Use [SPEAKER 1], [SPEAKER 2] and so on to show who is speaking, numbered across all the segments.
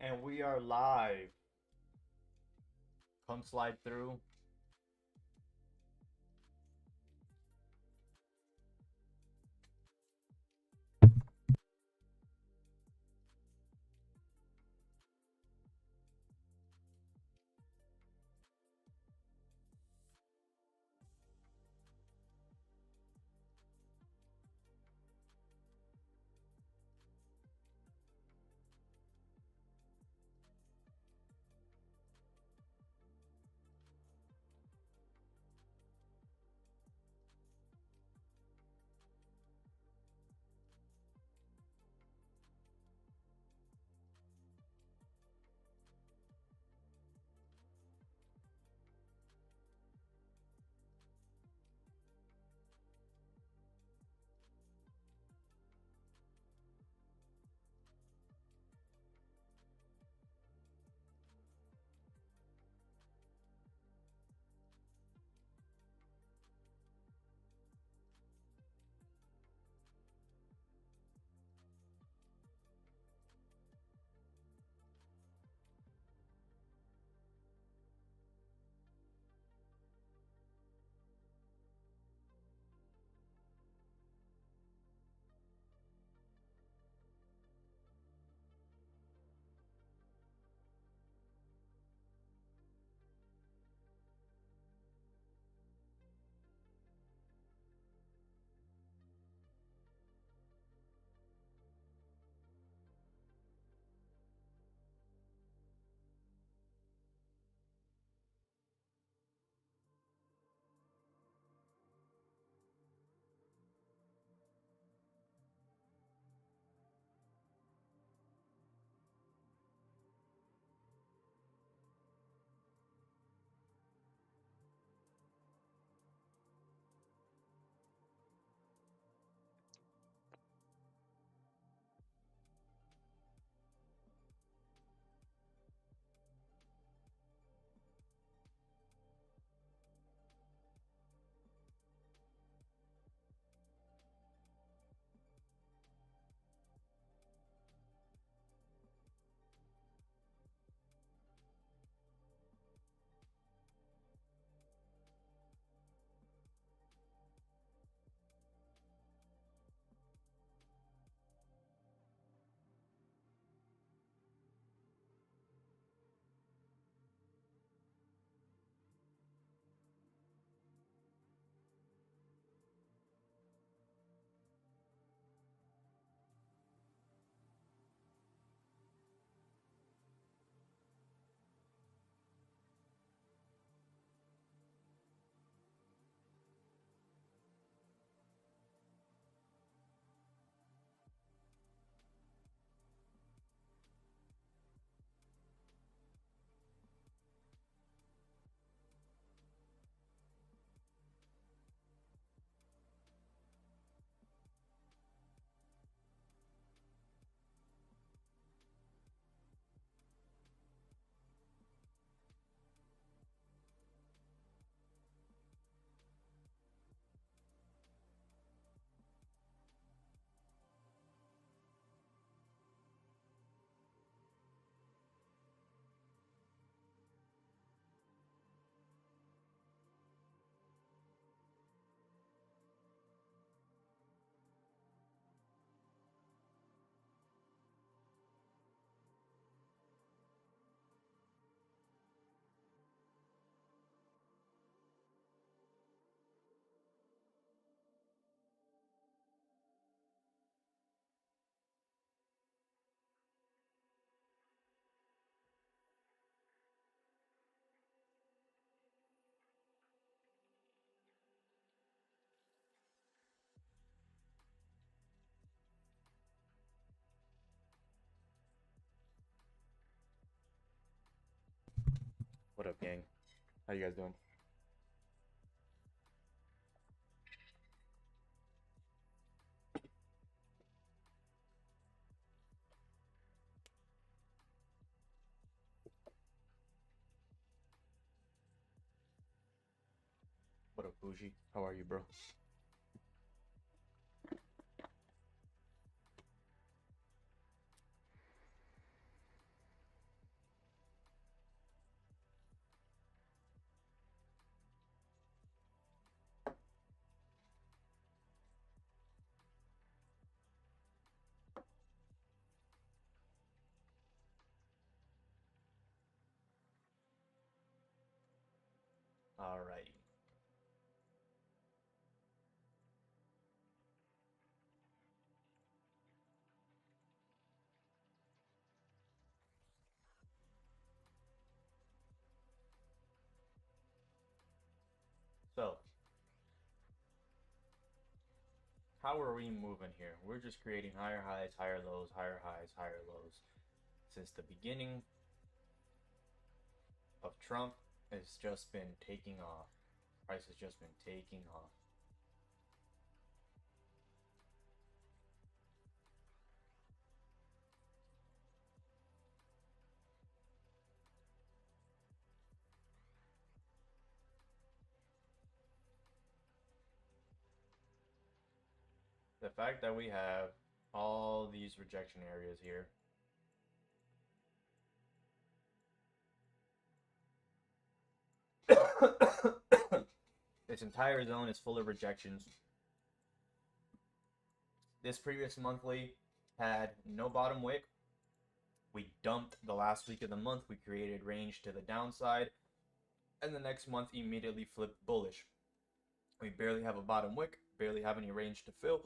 [SPEAKER 1] And we are live. Come slide through. What up, gang? How you guys doing? What up, Bougie? How are you, bro? Alrighty. So, how are we moving here? We're just creating higher highs, higher lows, higher highs, higher lows. Since the beginning of Trump, it's just been taking off. Price has just been taking off. The fact that we have all these rejection areas here, this entire zone is full of rejections. This previous monthly had no bottom wick. We dumped the last week of the month. We created range to the downside, and the next month immediately flipped bullish. We barely have a bottom wick, barely have any range to fill.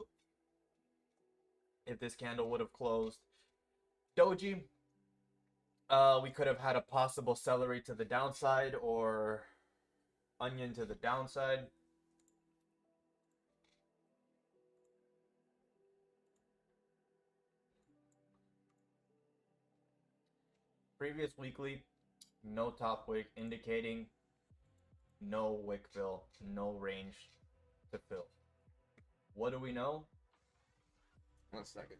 [SPEAKER 1] If this candle would have closed doji, we could have had a possible celery to the downside or onion to the downside. Previous weekly, no top wick, indicating no wick fill, no range to fill. What do we know?
[SPEAKER 2] 1 second.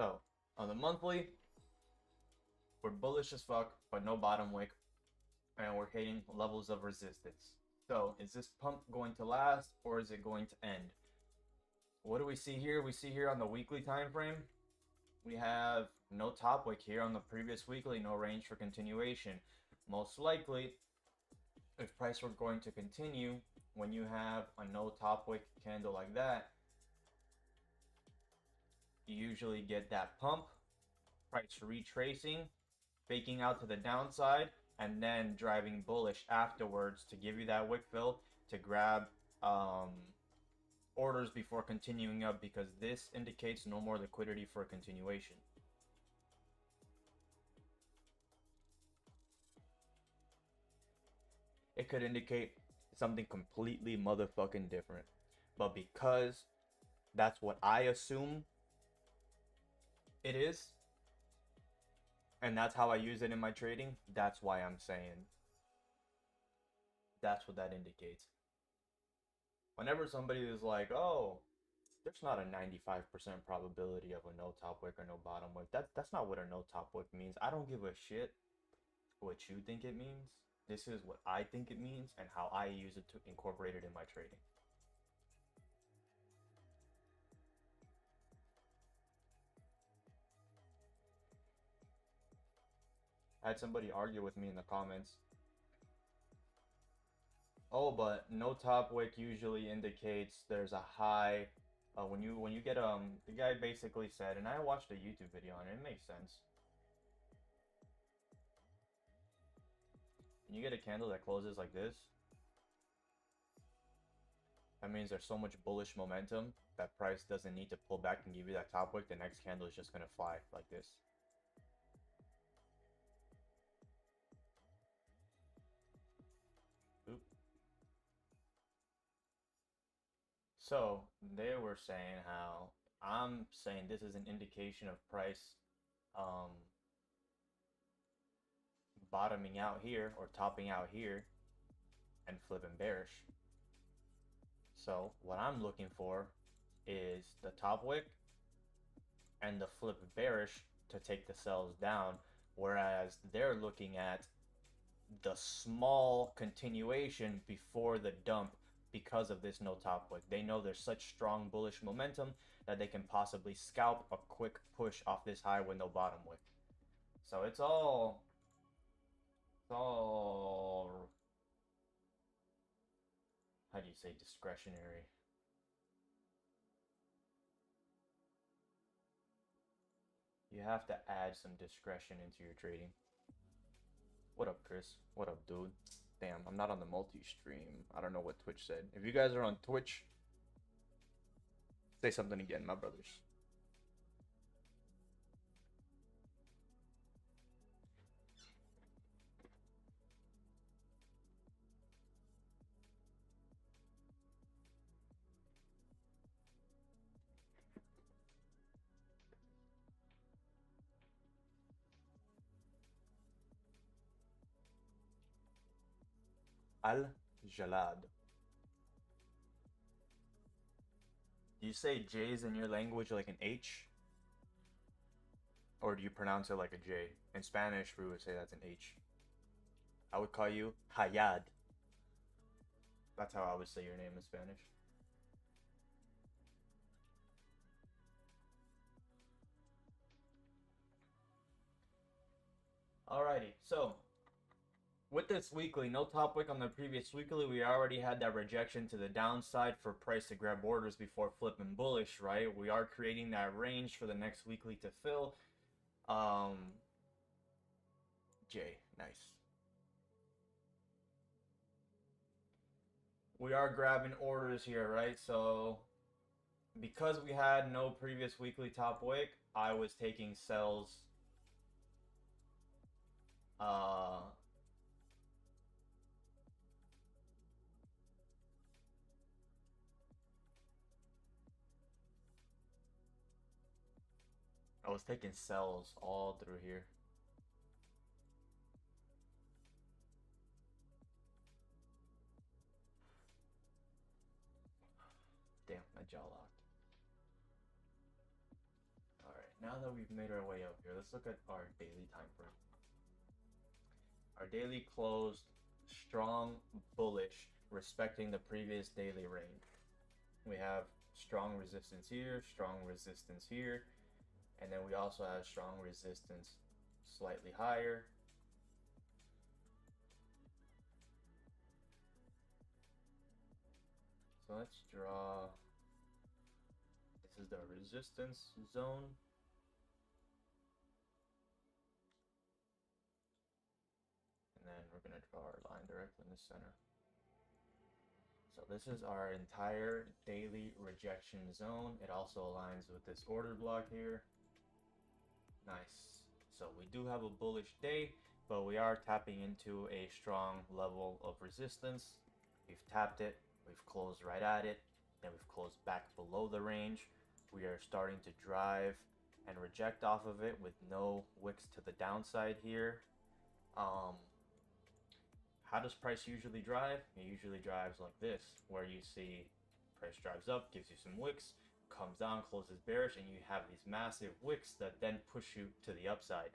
[SPEAKER 1] So, on the monthly, we're bullish as fuck, but no bottom wick, and we're hitting levels of resistance. So, is this pump going to last, or is it going to end? What do we see here? We see here on the weekly time frame, we have no top wick here on the previous weekly, no range for continuation. Most likely, if price were going to continue, when you have a no top wick candle like that, you usually get that pump, price retracing, faking out to the downside, and then driving bullish afterwards to give you that wick fill to grab orders before continuing up, because this indicates no more liquidity for a continuation. It could indicate something completely motherfucking different, but because that's what I assume it is, and that's how I use it in my trading, that's why I'm saying that's what that indicates. Whenever somebody is like, oh, there's not a 95% probability of a no top wick or no bottom wick, that's not what a no top wick means. I don't give a shit what you think it means. This is what I think it means and how I use it to incorporate it in my trading. I had somebody argue with me in the comments. Oh, but no top wick usually indicates there's a high. When you get the guy basically said, and I watched a YouTube video on it. It makes sense. When you get a candle that closes like this, that means there's so much bullish momentum that price doesn't need to pull back and give you that top wick. The next candle is just gonna fly like this. Oop. So they were saying how I'm saying this is an indication of price bottoming out here or topping out here and flipping bearish. So what I'm looking for is the top wick and the flip bearish to take the sells down, whereas they're looking at the small continuation before the dump because of this no top wick. They know there's such strong bullish momentum that they can possibly scalp a quick push off this high with no bottom wick. So it's all how do you say, discretionary? You have to add some discretion into your trading. What up, Chris? What up, dude? Damn, I'm not on the multi-stream. I don't know what Twitch said. If you guys are on Twitch, say something again, my brothers. Al-Jalad. Do you say J's in your language like an H? Or do you pronounce it like a J? In Spanish, we would say that's an H. I would call you Hayad. That's how I would say your name in Spanish. Alrighty, so with this weekly, no top wick on the previous weekly, we already had that rejection to the downside for price to grab orders before flipping bullish, right? We are creating that range for the next weekly to fill. J, nice. We are grabbing orders here, right? So because we had no previous weekly top wick, I was taking sells I was taking sells all through here. Damn, my jaw locked. Alright, now that we've made our way up here, let's look at our daily time frame. Our daily closed strong bullish, respecting the previous daily range. We have strong resistance here, strong resistance here, and then we also have strong resistance slightly higher. So let's draw, this is the resistance zone. And then we're going to draw our line directly in the center. So this is our entire daily rejection zone. It also aligns with this order block here. Nice. So we do have a bullish day, but we are tapping into a strong level of resistance. We've tapped it, we've closed right at it, then we've closed back below the range. We are starting to drive and reject off of it with no wicks to the downside here. How does price usually drive? It usually drives like this, where you see price drives up, gives you some wicks, comes down, closes bearish, and you have these massive wicks that then push you to the upside.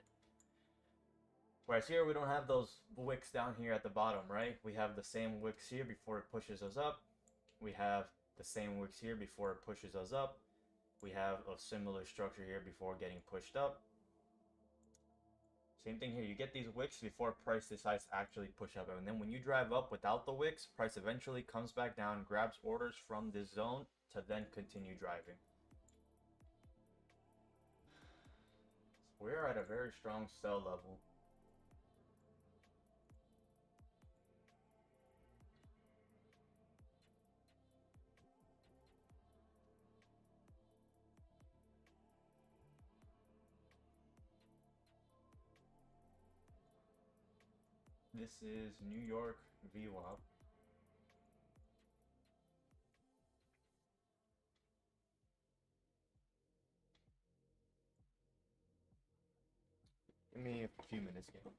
[SPEAKER 1] Whereas here, we don't have those wicks down here at the bottom, right? We have the same wicks here before it pushes us up. We have the same wicks here before it pushes us up. We have a similar structure here before getting pushed up. Same thing here, you get these wicks before price decides to actually push up. And then when you drive up without the wicks, price eventually comes back down, grabs orders from this zone to then continue driving. We're at a very strong sell level. This is New York VWAP. Give me a few minutes here.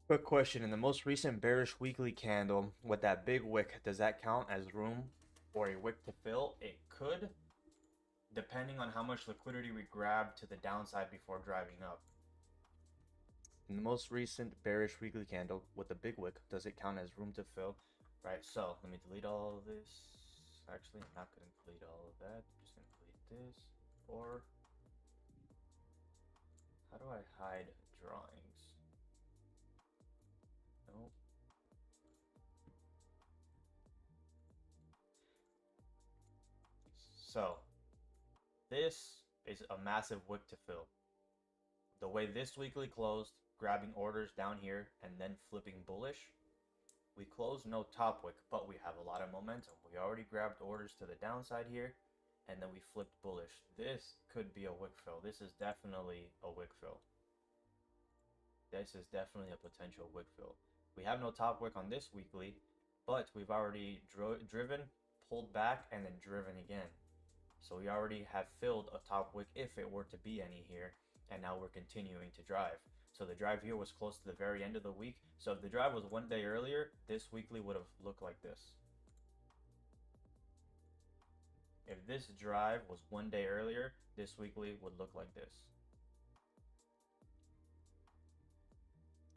[SPEAKER 1] Quick question, in the most recent bearish weekly candle with that big wick, does that count as room or a wick to fill? It could, depending on how much liquidity we grab to the downside before driving up. In the most recent bearish weekly candle with the big wick, does it count as room to fill? Right, so let me delete all of this. Actually, I'm not going to delete all of that. I'm just going to delete this. Or, how do I hide drawings? Nope. So, this is a massive wick to fill. The way this weekly closed, grabbing orders down here and then flipping bullish, we closed no top wick, but we have a lot of momentum. We already grabbed orders to the downside here, and then we flipped bullish. This could be a wick fill. This is definitely a wick fill. this is definitely a potential wick fill. We have no top wick on this weekly, but we've already driven, pulled back, and then driven again. So we already have filled a top wick if it were to be any here, and now we're continuing to drive. So the drive here was close to the very end of the week. So if the drive was one day earlier, this weekly would have looked like this. If this drive was one day earlier, this weekly would look like this.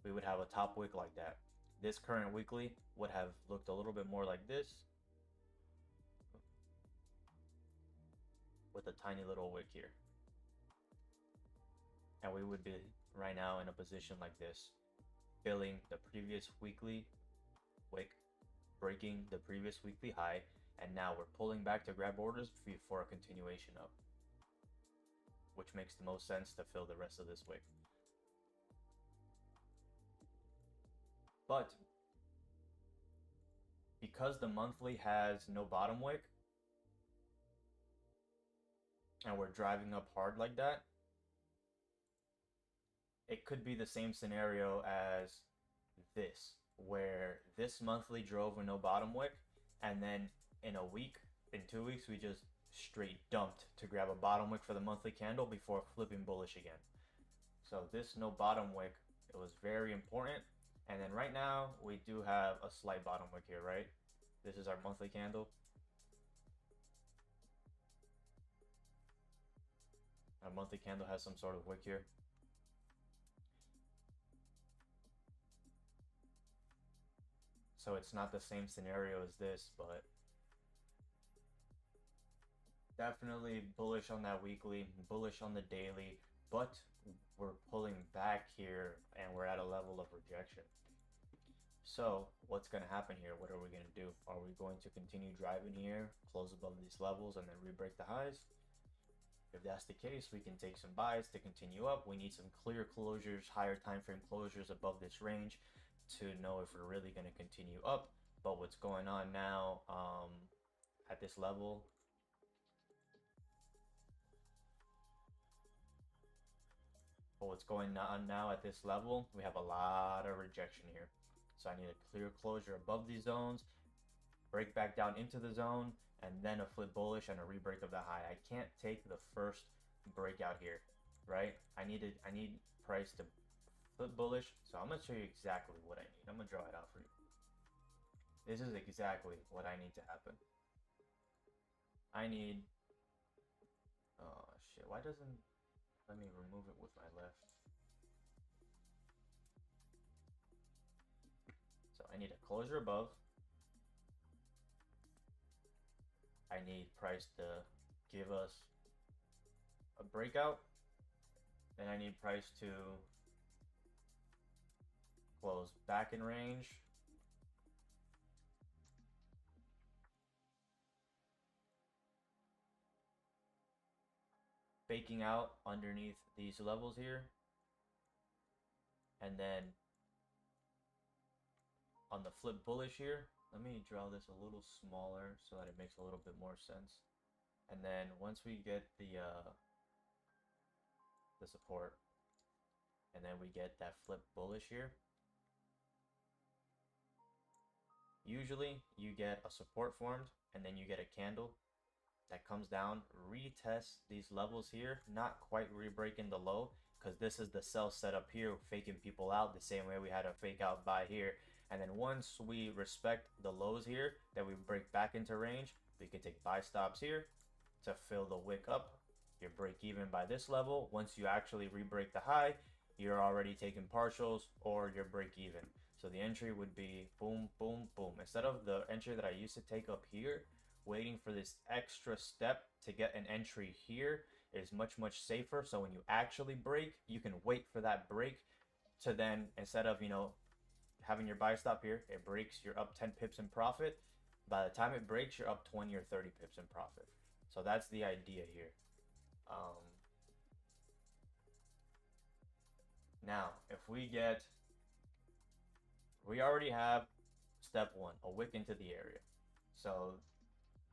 [SPEAKER 1] We would have a top wick like that. This current weekly would have looked a little bit more like this, with a tiny little wick here. And we would be right now in a position like this, filling the previous weekly wick, breaking the previous weekly high, and now we're pulling back to grab orders for a continuation up, which makes the most sense to fill the rest of this wick. But because the monthly has no bottom wick, and we're driving up hard like that, it could be the same scenario as this, where this monthly drove with no bottom wick, and then in a week, in 2 weeks, we just straight dumped to grab a bottom wick for the monthly candle before flipping bullish again. So this no bottom wick, it was very important. And then right now, we do have a slight bottom wick here, right? This is our monthly candle. Our monthly candle has some sort of wick here. So it's not the same scenario as this, but definitely bullish on that weekly, bullish on the daily, but we're pulling back here and we're at a level of rejection. So what's going to happen here? What are we going to do? Are we going to continue driving here, close above these levels, and then re-break the highs? If that's the case, we can take some buys to continue up. We need some clear closures, higher time frame closures above this range to know if we're really going to continue up. But what's going on now at this level, we have a lot of rejection here. So I need a clear closure above these zones, break back down into the zone, and then a flip bullish and a re-break of the high. I can't take the first breakout here, right? I need price to flip bullish. So I'm gonna show you exactly what I need. I'm gonna draw it out for you. This is exactly what I need to happen. I need, oh shit, why doesn't, let me remove it with my left. So I need a closure above. I need price to give us a breakout. Then I need price to close back in range. Faking out underneath these levels here. And then on the flip bullish here, let me draw this a little smaller so that it makes a little bit more sense. And then once we get the support, and then we get that flip bullish here, usually you get a support formed, and then you get a candle that comes down, retests these levels here, not quite re-breaking the low, because this is the sell setup here, faking people out the same way we had a fake out buy here. And then once we respect the lows here, that we break back into range, we can take buy stops here to fill the wick up. You're break even by this level. Once you actually re-break the high, you're already taking partials or you're break even. So the entry would be boom, boom, boom. Instead of the entry that I used to take up here, waiting for this extra step to get an entry here is much, much safer. So when you actually break, you can wait for that break to then, instead of, you know, having your buy stop here, it breaks, you're up 10 pips in profit. By the time it breaks, you're up 20 or 30 pips in profit. So that's the idea here. Now, if we already have step one, a wick into the area. So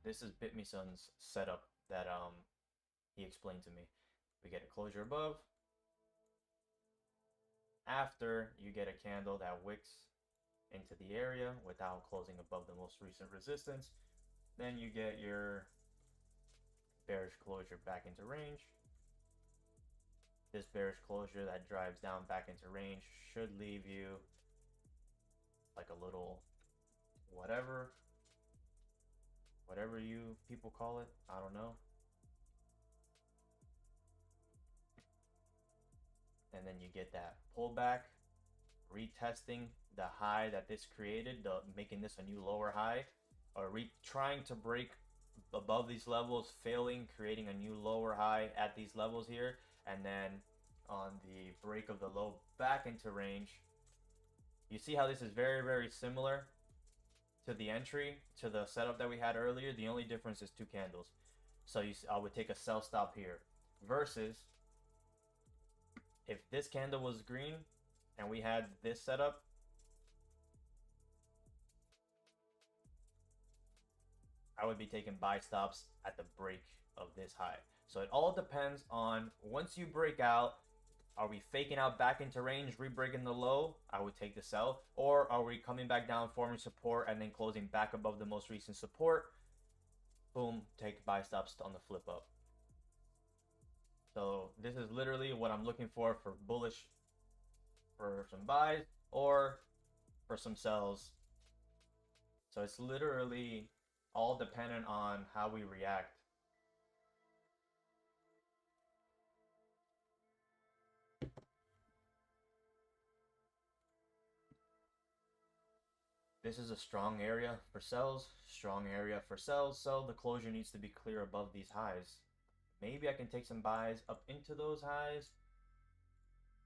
[SPEAKER 1] this is BitMeSun's setup that he explained to me. We get a closure above, after you get a candle that wicks into the area without closing above the most recent resistance, then you get your bearish closure back into range. This bearish closure that drives down back into range should leave you like a little whatever you people call it, I don't know. And then you get that pullback, retesting the high that this created, making this a new lower high, or trying to break above these levels, failing, creating a new lower high at these levels here, and then on the break of the low back into range. You see how this is very, very similar to the entry, to the setup that we had earlier. The only difference is 2 candles. So I would take a sell stop here, versus if this candle was green and we had this setup, I would be taking buy stops at the break of this high. So it all depends on, once you break out, are we faking out back into range, re-breaking the low? I would take the sell. Or are we coming back down, forming support, and then closing back above the most recent support? Boom, take buy stops on the flip up. So this is literally what I'm looking for bullish, for some buys, or for some sells. So it's literally all dependent on how we react. This is a strong area for sells, strong area for sells, so the closure needs to be clear above these highs. Maybe I can take some buys up into those highs.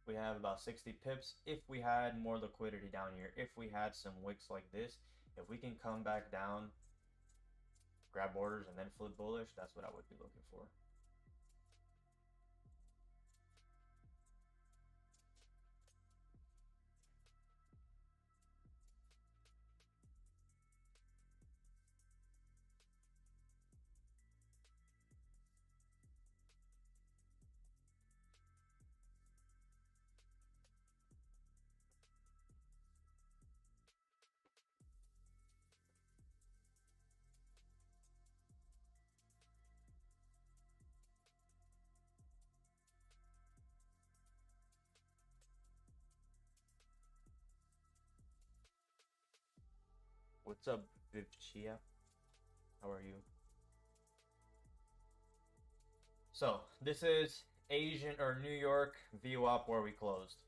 [SPEAKER 1] We have about 60 pips. If we had more liquidity down here, if we had some wicks like this, if we can come back down, grab orders, and then flip bullish, that's what I would be looking for. What's up, Vivchia? How are you? So this is Asian or New York VWAP where we closed.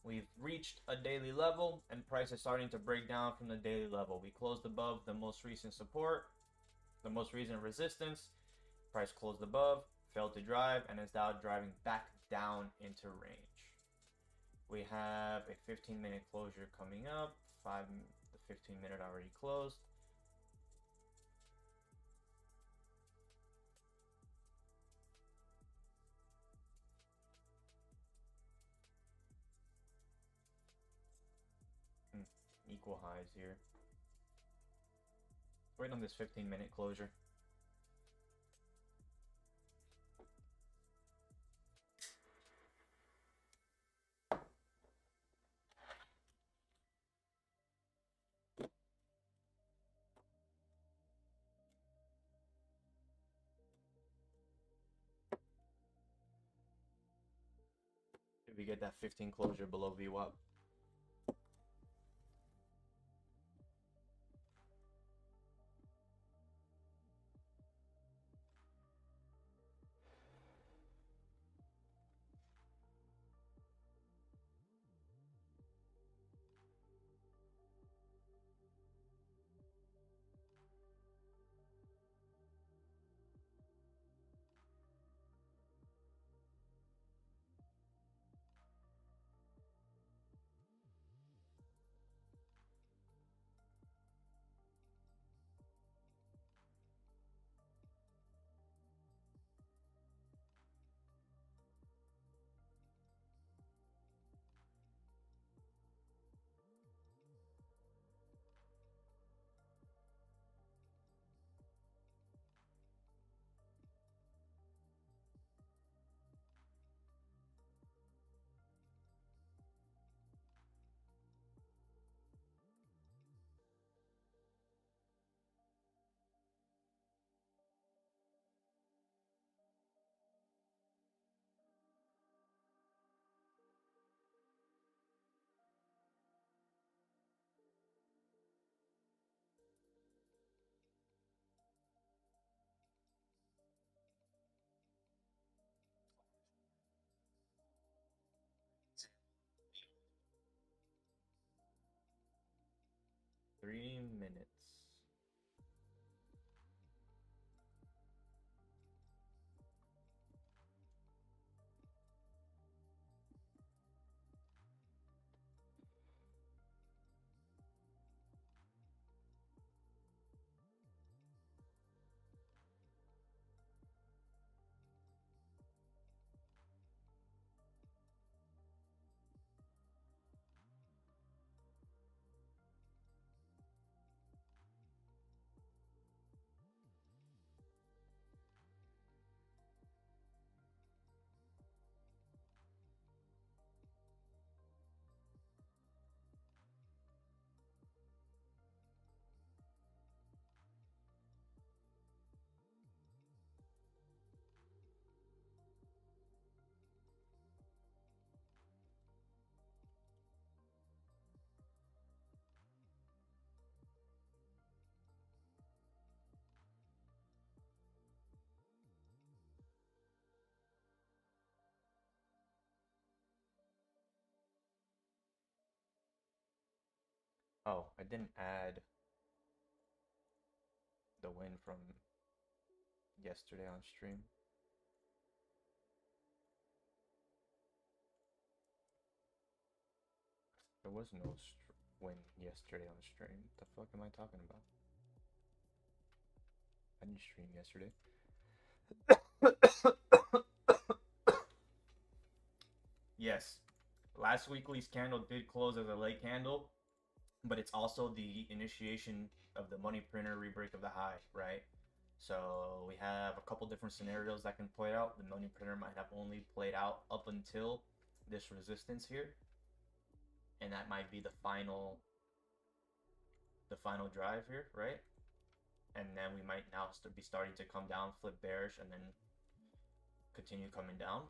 [SPEAKER 1] We've reached a daily level and price is starting to break down from the daily level. We closed above the most recent support, the most recent resistance. Price closed above, failed to drive, and is now driving back down into range. We have a 15-minute closure coming up. The 15-minute already closed. Equal highs here. Wait on this 15-minute closure. If we get that 15 closure below VWAP. 3 minutes. Oh, I didn't add the win from yesterday on stream. There was no win yesterday on stream. What the fuck am I talking about? I didn't stream yesterday. Yes, last weekly's candle did close as a late candle, but it's also the initiation of the money printer rebreak of the high, right? So we have a couple different scenarios that can play out. The money printer might have only played out up until this resistance here, and that might be the final drive here, right? And then we might now be starting to come down, flip bearish, and then continue coming down.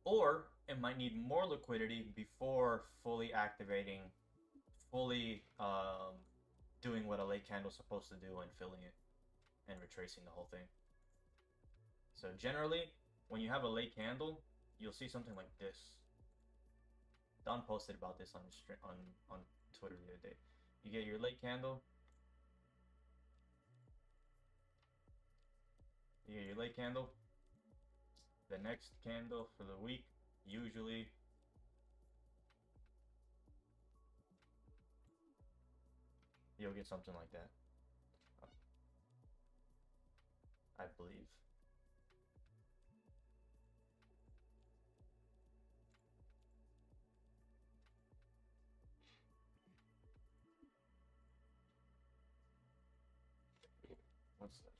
[SPEAKER 1] Or it might need more liquidity before fully activating, fully doing what a late candle is supposed to do and filling it and retracing the whole thing. So generally, when you have a late candle, you'll see something like this. Don posted about this on Twitter the other day. You get your late candle. You get your late candle. The next candle for the week, usually you'll get something like that, I believe. What's that?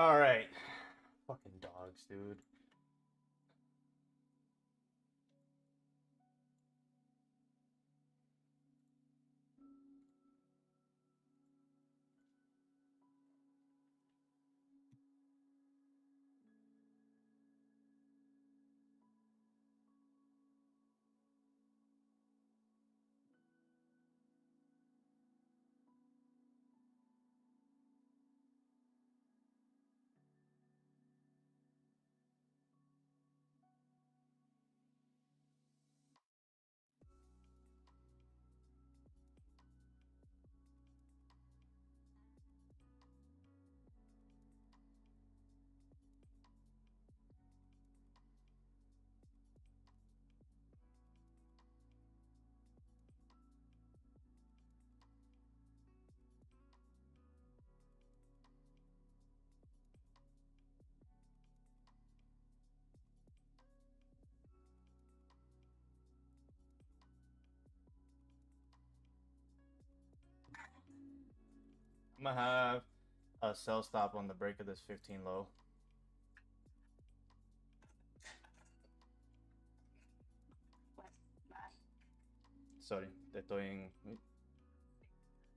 [SPEAKER 1] All right. Fucking dogs, dude. I'm gonna have a sell stop on the break of this 15 low. Sorry, estoy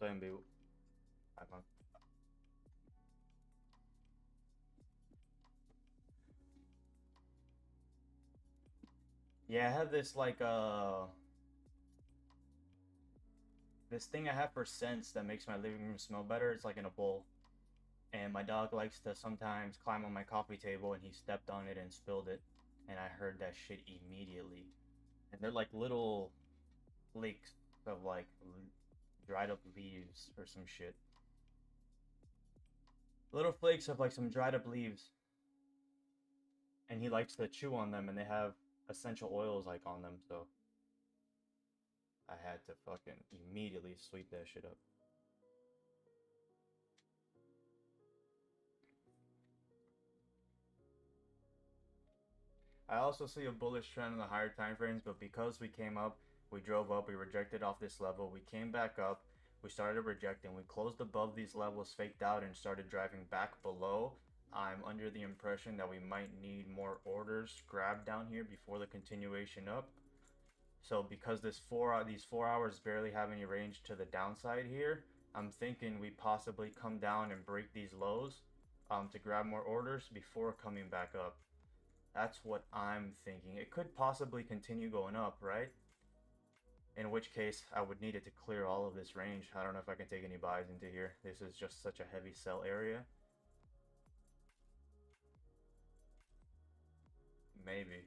[SPEAKER 1] en vivo. Ajá. Yeah, I have this like this thing I have for scents that makes my living room smell better. It's like in a bowl. And my dog likes to sometimes climb on my coffee table, and he stepped on it and spilled it. And I heard that shit immediately. And they're like little flakes of like dried up leaves or some shit. Little flakes of like some dried up leaves. And he likes to chew on them, and they have essential oils like on them, so I had to fucking immediately sweep that shit up. I also see a bullish trend in the higher time frames, but because we came up, we drove up, we rejected off this level, we came back up, we started rejecting, we closed above these levels, faked out, and started driving back below. I'm under the impression that we might need more orders grabbed down here before the continuation up. So because these 4 hours barely have any range to the downside here, I'm thinking we possibly come down and break these lows to grab more orders before coming back up. That's what I'm thinking. It could possibly continue going up, right? In which case, I would need it to clear all of this range. I don't know if I can take any buys into here. This is just such a heavy sell area. Maybe.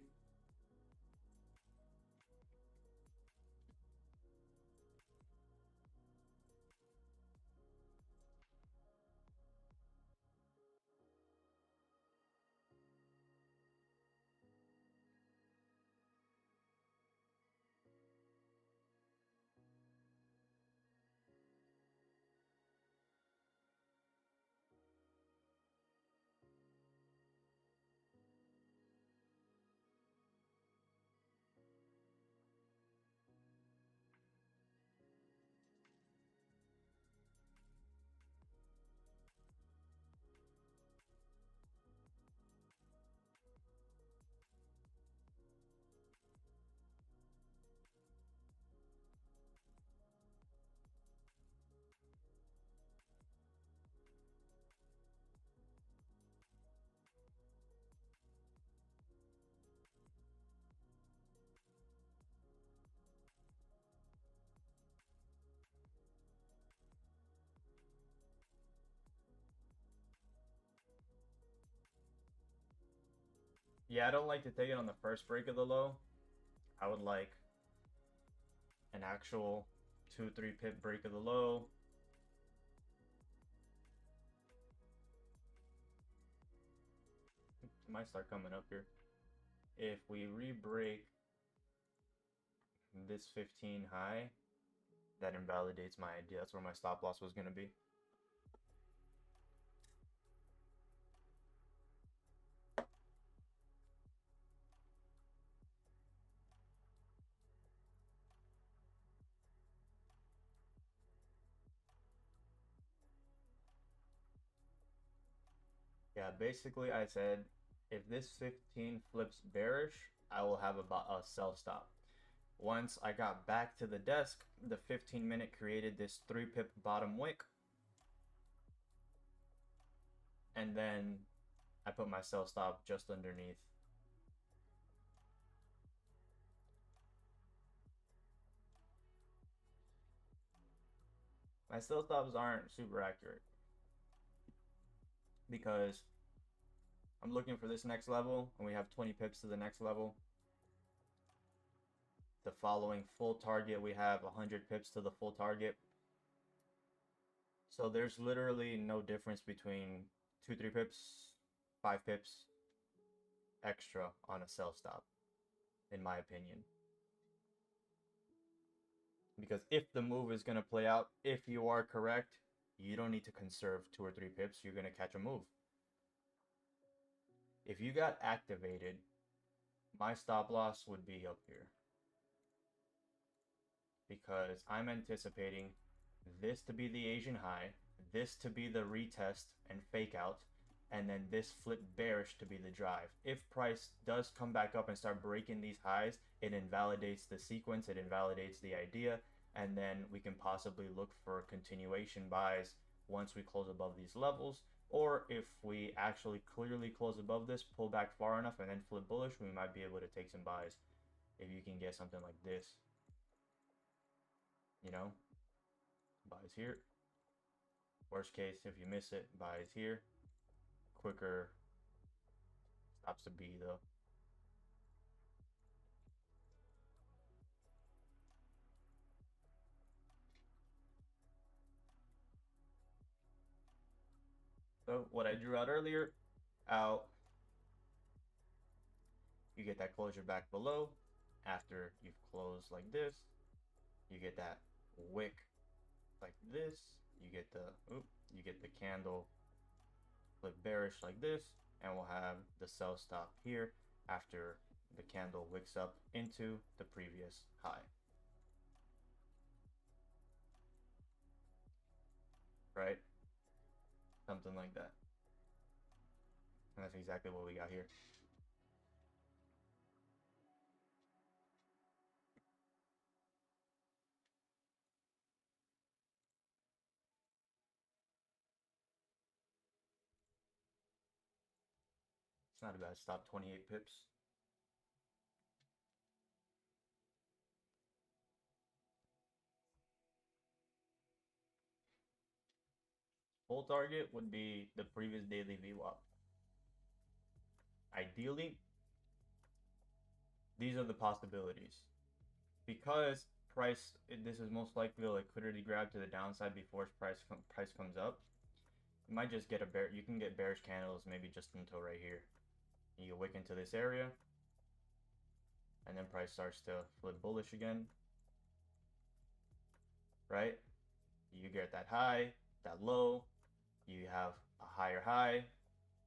[SPEAKER 1] Yeah, I don't like to take it on the first break of the low. I would like an actual 2-3 pip break of the low. It might start coming up here. If we re-break this 15 high, that invalidates my idea. That's where my stop loss was going to be. Yeah, Yeah, basically I said if this 15 flips bearish, I will have a sell stop. Once I got back to the desk, the 15-minute created this 3-pip bottom wick. And then I put my sell stop just underneath. My sell stops aren't super accurate because I'm looking for this next level and we have 20 pips to the next level. The following full target, we have 100 pips to the full target. So there's literally no difference between 2-3 pips, 5 pips extra on a sell stop, in my opinion. Because if the move is going to play out, if you are correct, you don't need to conserve 2 or 3 pips. You're going to catch a move. If you got activated, my stop loss would be up here. Because I'm anticipating this to be the Asian high, this to be the retest and fake out, and then this flip bearish to be the drive. If price does come back up and start breaking these highs, it invalidates the sequence, it invalidates the idea, and then we can possibly look for continuation buys once we close above these levels. Or if we actually clearly close above this, pull back far enough, and then flip bullish, we might be able to take some buys if you can get something like this. You know, buys here. Worst case, if you miss it, buys here. Quicker stops to B though. So what I drew out earlier, out. You get that closure back below. After you've closed like this, you get that wick like this. You get the candle flip bearish like this, and we'll have the sell stop here after the candle wicks up into the previous high. Right? Something like that. And that's exactly what we got here. It's not a bad stop, 28 pips. Full target would be the previous daily VWAP. Ideally, these are the possibilities. Because price, this is most likely a liquidity grab to the downside before price comes up. You might just get you can get bearish candles maybe just until right here. You wick into this area, and then price starts to flip bullish again, right? You get that high, that low, you have a higher high.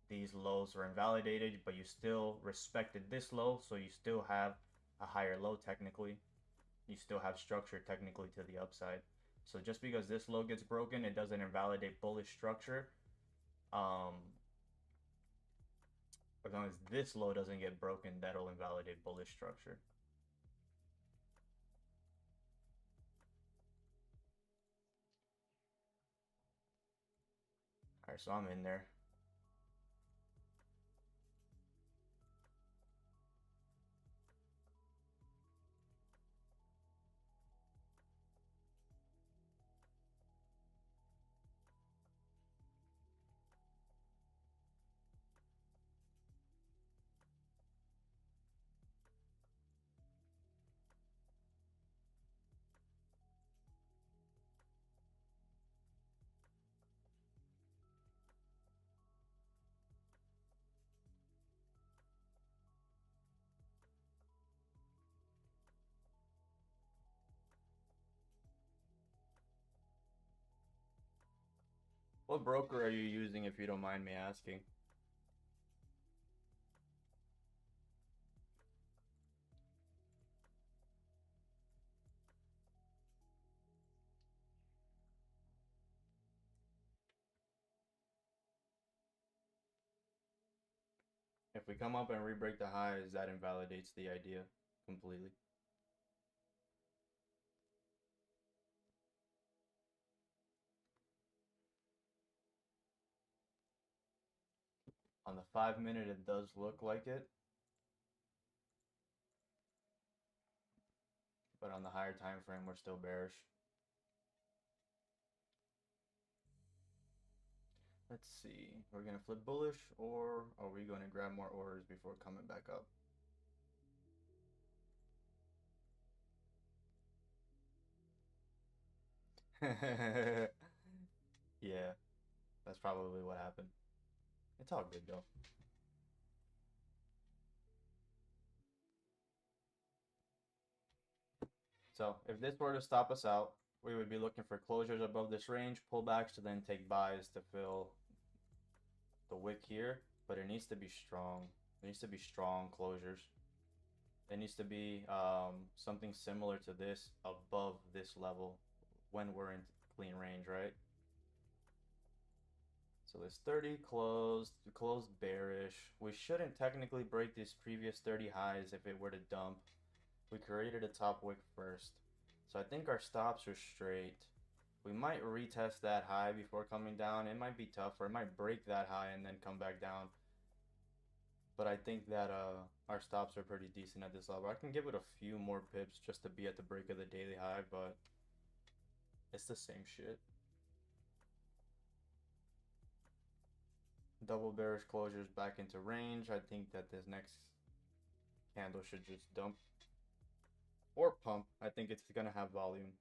[SPEAKER 1] These lows are invalidated, but you still respected this low, so you still have a higher low technically. You still have structure technically to the upside. So just because this low gets broken, it doesn't invalidate bullish structure. As long as this low doesn't get broken, that'll invalidate bullish structure. All right, so I'm in there. What broker are you using, if you don't mind me asking? If we come up and re-break the highs, that invalidates the idea completely. On the 5-minute, it does look like it. But on the higher time frame, we're still bearish. Let's see. We're going to flip bullish, or are we going to grab more orders before coming back up? Yeah, that's probably what happened. It's all good though. So if this were to stop us out, we would be looking for closures above this range, pullbacks to then take buys to fill the wick here, but it needs to be strong. It needs to be strong closures. It needs to be something similar to this above this level when we're in clean range, right? So this 30 closed bearish. We shouldn't technically break these previous 30 highs if it were to dump. We created a top wick first. So I think our stops are straight. We might retest that high before coming down. It might be tough, or it might break that high and then come back down. But I think that our stops are pretty decent at this level. I can give it a few more pips just to be at the break of the daily high, but it's the same shit. Double bearish closures back into range. I think that this next candle should just dump or pump. I think it's gonna have volume.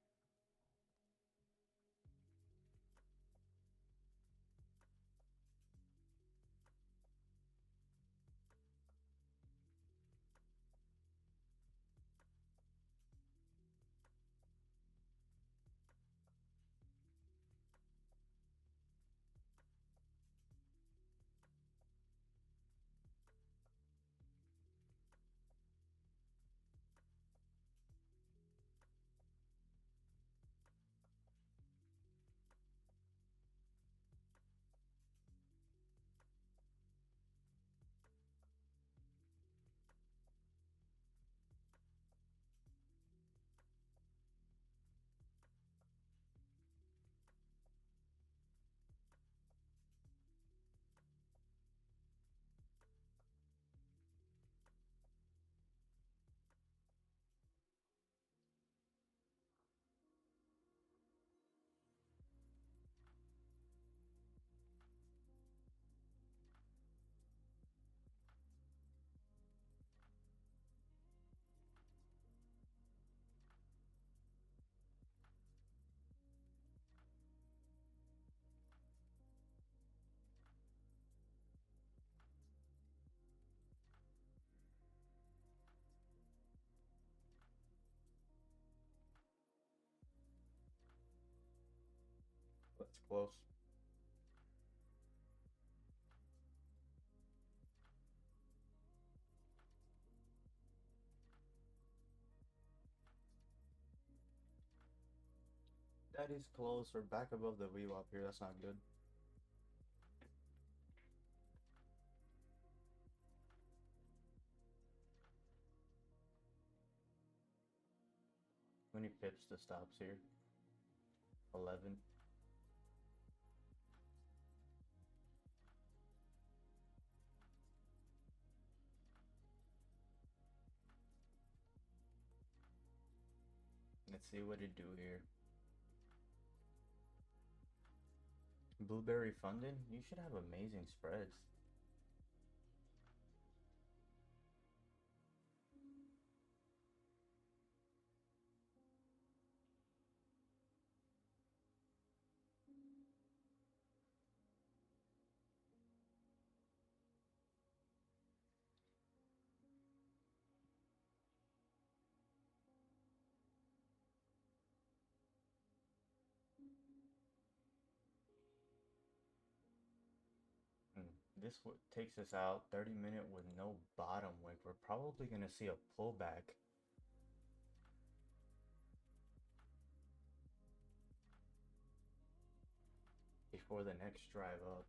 [SPEAKER 1] That's close. That is close. We're back above the VWAP here. That's not good. How many pips to stops here? 11. Let's see what it do here. Blueberry funding? You should have amazing spreads. This takes us out 30-minute with no bottom wick. We're probably going to see a pullback. Before the next drive up.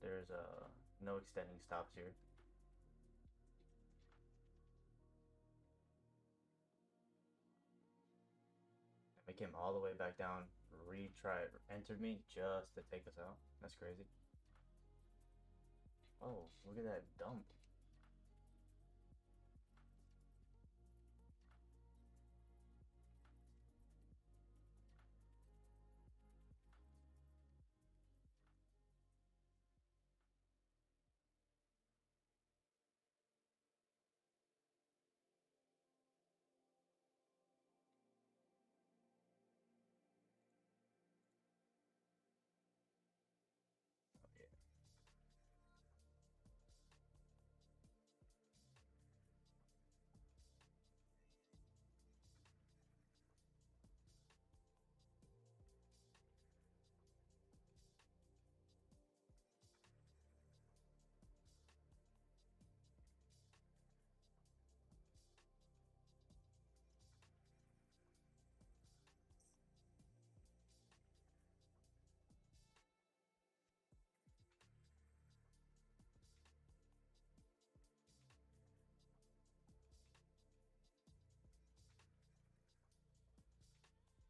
[SPEAKER 1] There's no extending stops here. We came all the way back down, entered me just to take us out. That's crazy. Oh, look at that dump.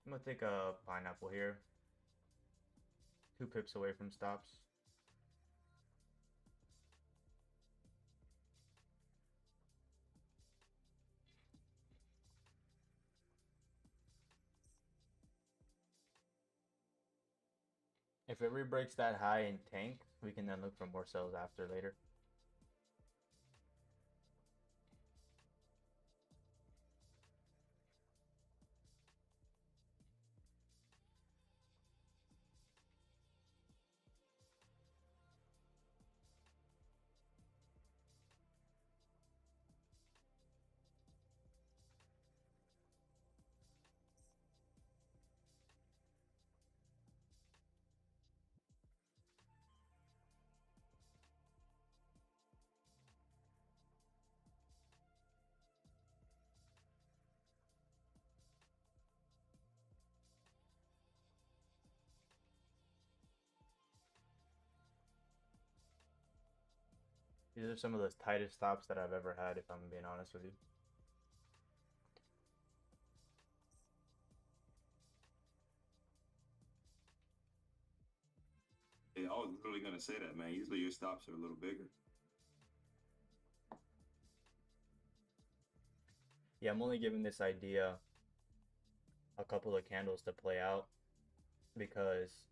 [SPEAKER 1] I'm gonna take a pineapple here. 2 pips away from stops. If it re-breaks that high and tank, we can then look for more sells after later. These are some of the tightest stops that I've ever had, if I'm being honest with you.
[SPEAKER 3] Yeah, I was literally gonna say that, man. Usually your stops are a little bigger.
[SPEAKER 1] Yeah, I'm only giving this idea a couple of candles to play out, because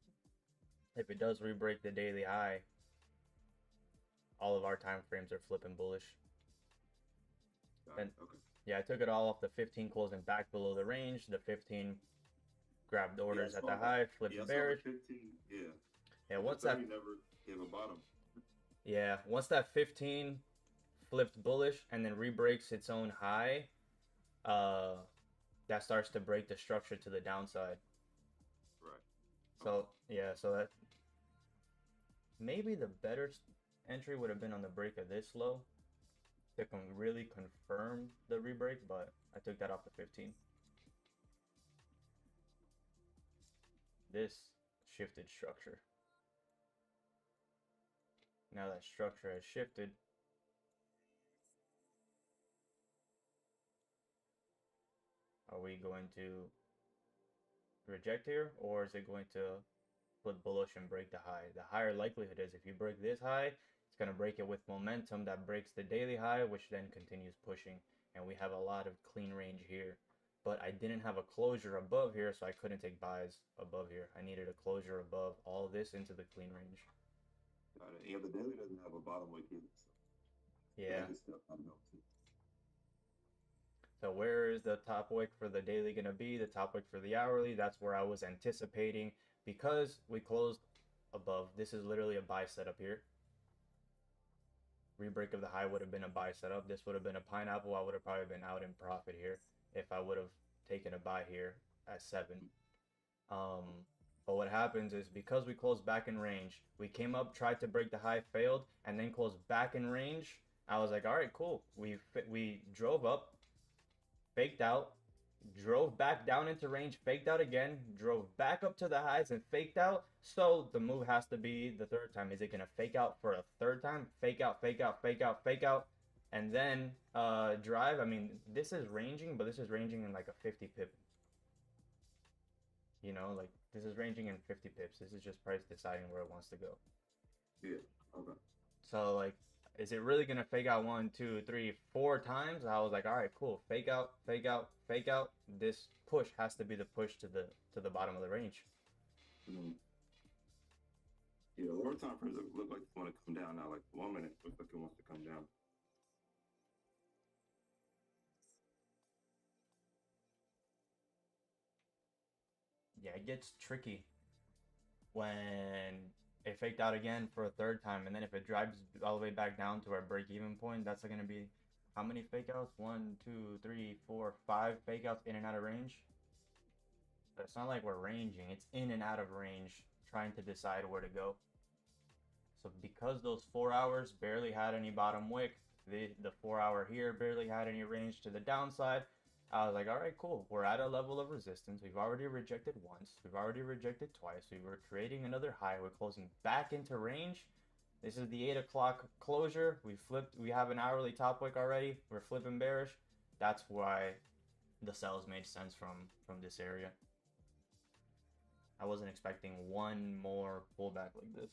[SPEAKER 1] if it does re-break the daily high, all of our time frames are flipping bullish. And
[SPEAKER 3] Okay.
[SPEAKER 1] yeah, I took it all off the 15 closing back below the range. The 15 grabbed orders
[SPEAKER 3] Yeah,
[SPEAKER 1] at the high, flipped
[SPEAKER 3] yeah, I saw
[SPEAKER 1] bearish.
[SPEAKER 3] the 15. Yeah.
[SPEAKER 1] Yeah,
[SPEAKER 3] But
[SPEAKER 1] once
[SPEAKER 3] the
[SPEAKER 1] that
[SPEAKER 3] 30 never gave a bottom.
[SPEAKER 1] yeah, once that 15 flipped bullish and then re-breaks its own high, that starts to break the structure to the downside.
[SPEAKER 3] Right.
[SPEAKER 1] So yeah, so that maybe the better entry would have been on the break of this low to really confirm the re-break, but I took that off the 15. This shifted structure. Now that structure has shifted, are we going to reject here, or is it going to flip bullish and break the high? The higher likelihood is if you break this high, it's going to break it with momentum that breaks the daily high, which then continues pushing. And we have a lot of clean range here. But I didn't have a closure above here, so I couldn't take buys above here. I needed a closure above all this into the clean range.
[SPEAKER 3] Got it. Yeah, the daily doesn't have a bottom wick either. So
[SPEAKER 1] Yeah.
[SPEAKER 3] that is stuff I know too.
[SPEAKER 1] So where is the top wick for the daily going to be? The top wick for the hourly, that's where I was anticipating, because we closed above. This is literally a buy setup here. Rebreak of the high would have been a buy setup. This would have been a pineapple. I would have probably been out in profit here if I would have taken a buy here at 7. But what happens is because we closed back in range, we came up, tried to break the high, failed, and then closed back in range. I was like, all right, cool. We drove up, faked out, drove back down into range, faked out again, drove back up to the highs and faked out. So the move has to be the third time. Is it gonna fake out for a third time? Fake out, fake out, fake out, fake out, and then drive. I mean, this is ranging, but this is ranging in like a 50 pip. You know, like this is ranging in 50 pips. This is just price deciding where it wants to go.
[SPEAKER 3] Yeah. Okay.
[SPEAKER 1] So like, is it really gonna fake out 1, 2, 3, 4 times? I was like, all right, cool. Fake out, fake out, fake out. This push has to be the push to the bottom of the range.
[SPEAKER 3] Mm-hmm. Yeah, lower time frames look like they want to come down now. Like 1 minute looks like it wants to come down.
[SPEAKER 1] Yeah, it gets tricky when it faked out again for a third time, and then if it drives all the way back down to our break-even point, that's gonna be how many fake outs? 1, 2, 3, 4, 5 fake outs in and out of range. But it's not like we're ranging; it's in and out of range, trying to decide where to go. So because those 4 hours barely had any bottom wick, the 4 hour here barely had any range to the downside. I was like, all right, cool. We're at a level of resistance. We've already rejected once. We've already rejected twice. We were creating another high. We're closing back into range. This is the 8 o'clock closure. We flipped. We have an hourly top wick already. We're flipping bearish. That's why the sells made sense from this area. I wasn't expecting one more pullback like this.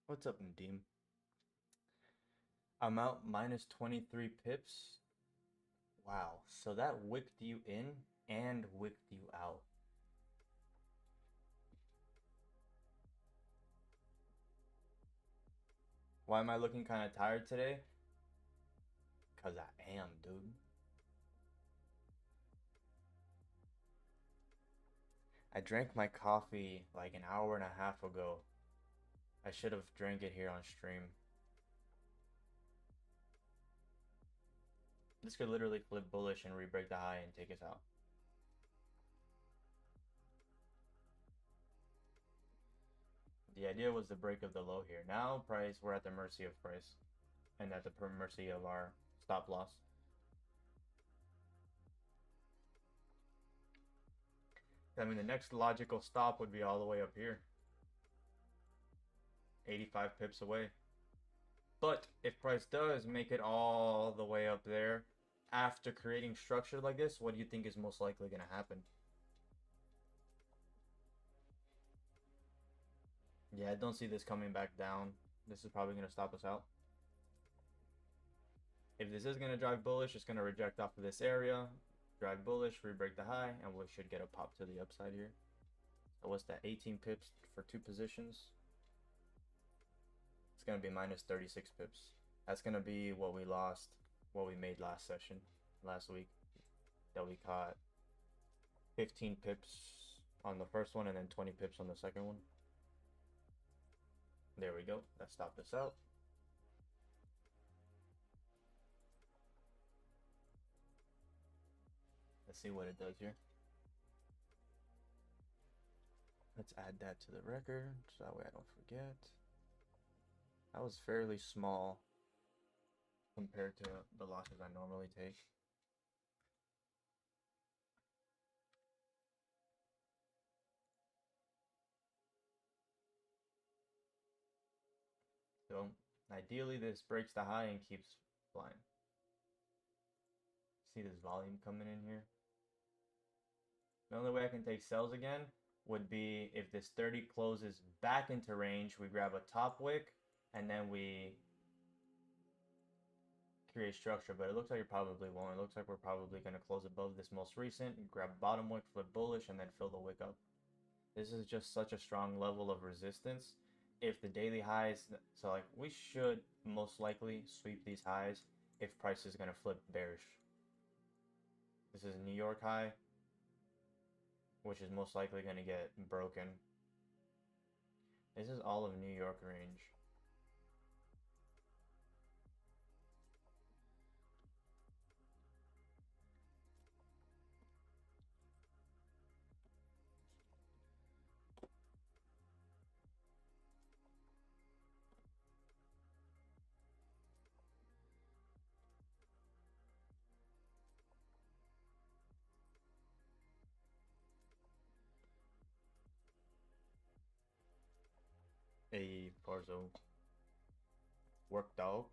[SPEAKER 1] What's up, Nadeem? I'm out minus 23 pips. Wow, so that wicked you in and wicked you out. Why am I looking kind of tired today? Because I am, dude. I drank my coffee like an hour and a half ago. I should have drank it here on stream. This could literally flip bullish and re-break the high and take us out. The idea was the break of the low here. Now price, we're at the mercy of price and at the mercy of our stop loss. I mean, the next logical stop would be all the way up here. 85 pips away. But if price does make it all the way up there after creating structure like this, what do you think is most likely going to happen? Yeah, I don't see this coming back down. This is probably going to stop us out. If this is going to drive bullish, it's going to reject off of this area, drive bullish, re-break the high, and we should get a pop to the upside here. So what's that, 18 pips for 2 positions? It's going to be minus 36 pips. That's going to be what we lost, what we made last week, that we caught 15 pips on the first one and then 20 pips on the second one. There we go. That stopped us out. Let's see what it does here. Let's add that to the record so that way I don't forget. That was fairly small compared to the losses I normally take. So ideally this breaks the high and keeps flying. See this volume coming in here? The only way I can take sells again would be if this 30 closes back into range, we grab a top wick and then we create structure, but it looks like it probably won't. It looks like we're probably going to close above this most recent, grab bottom wick, flip bullish, and then fill the wick up. This is just such a strong level of resistance. If the daily highs, so like we should most likely sweep these highs if price is going to flip bearish. This is a New York high, which is most likely going to get broken. This is all of New York range. torso worked out.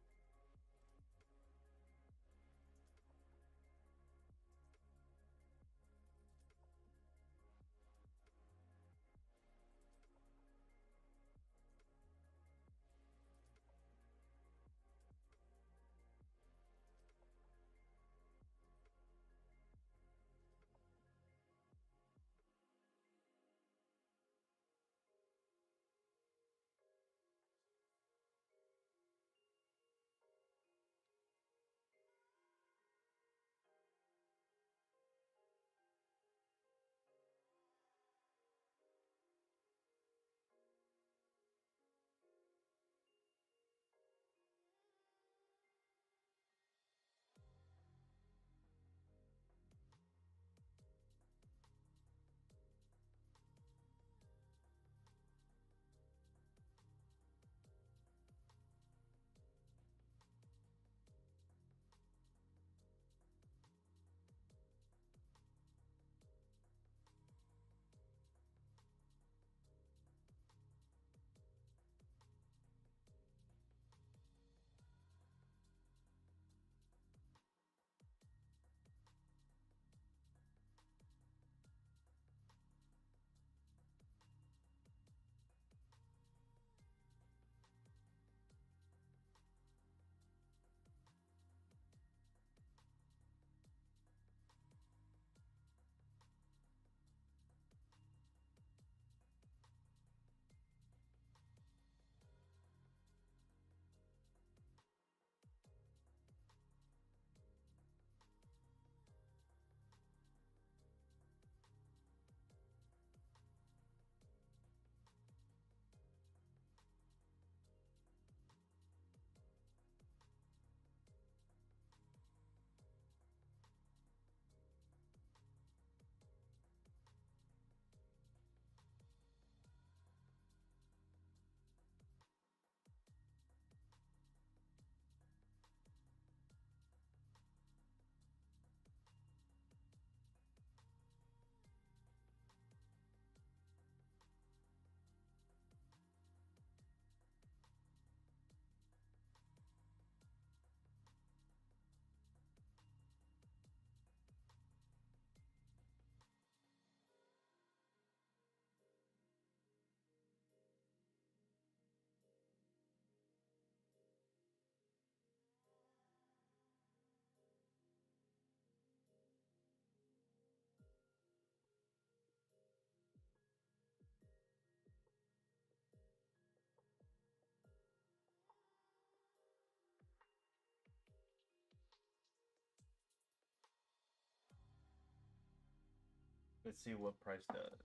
[SPEAKER 1] Let's see what price does.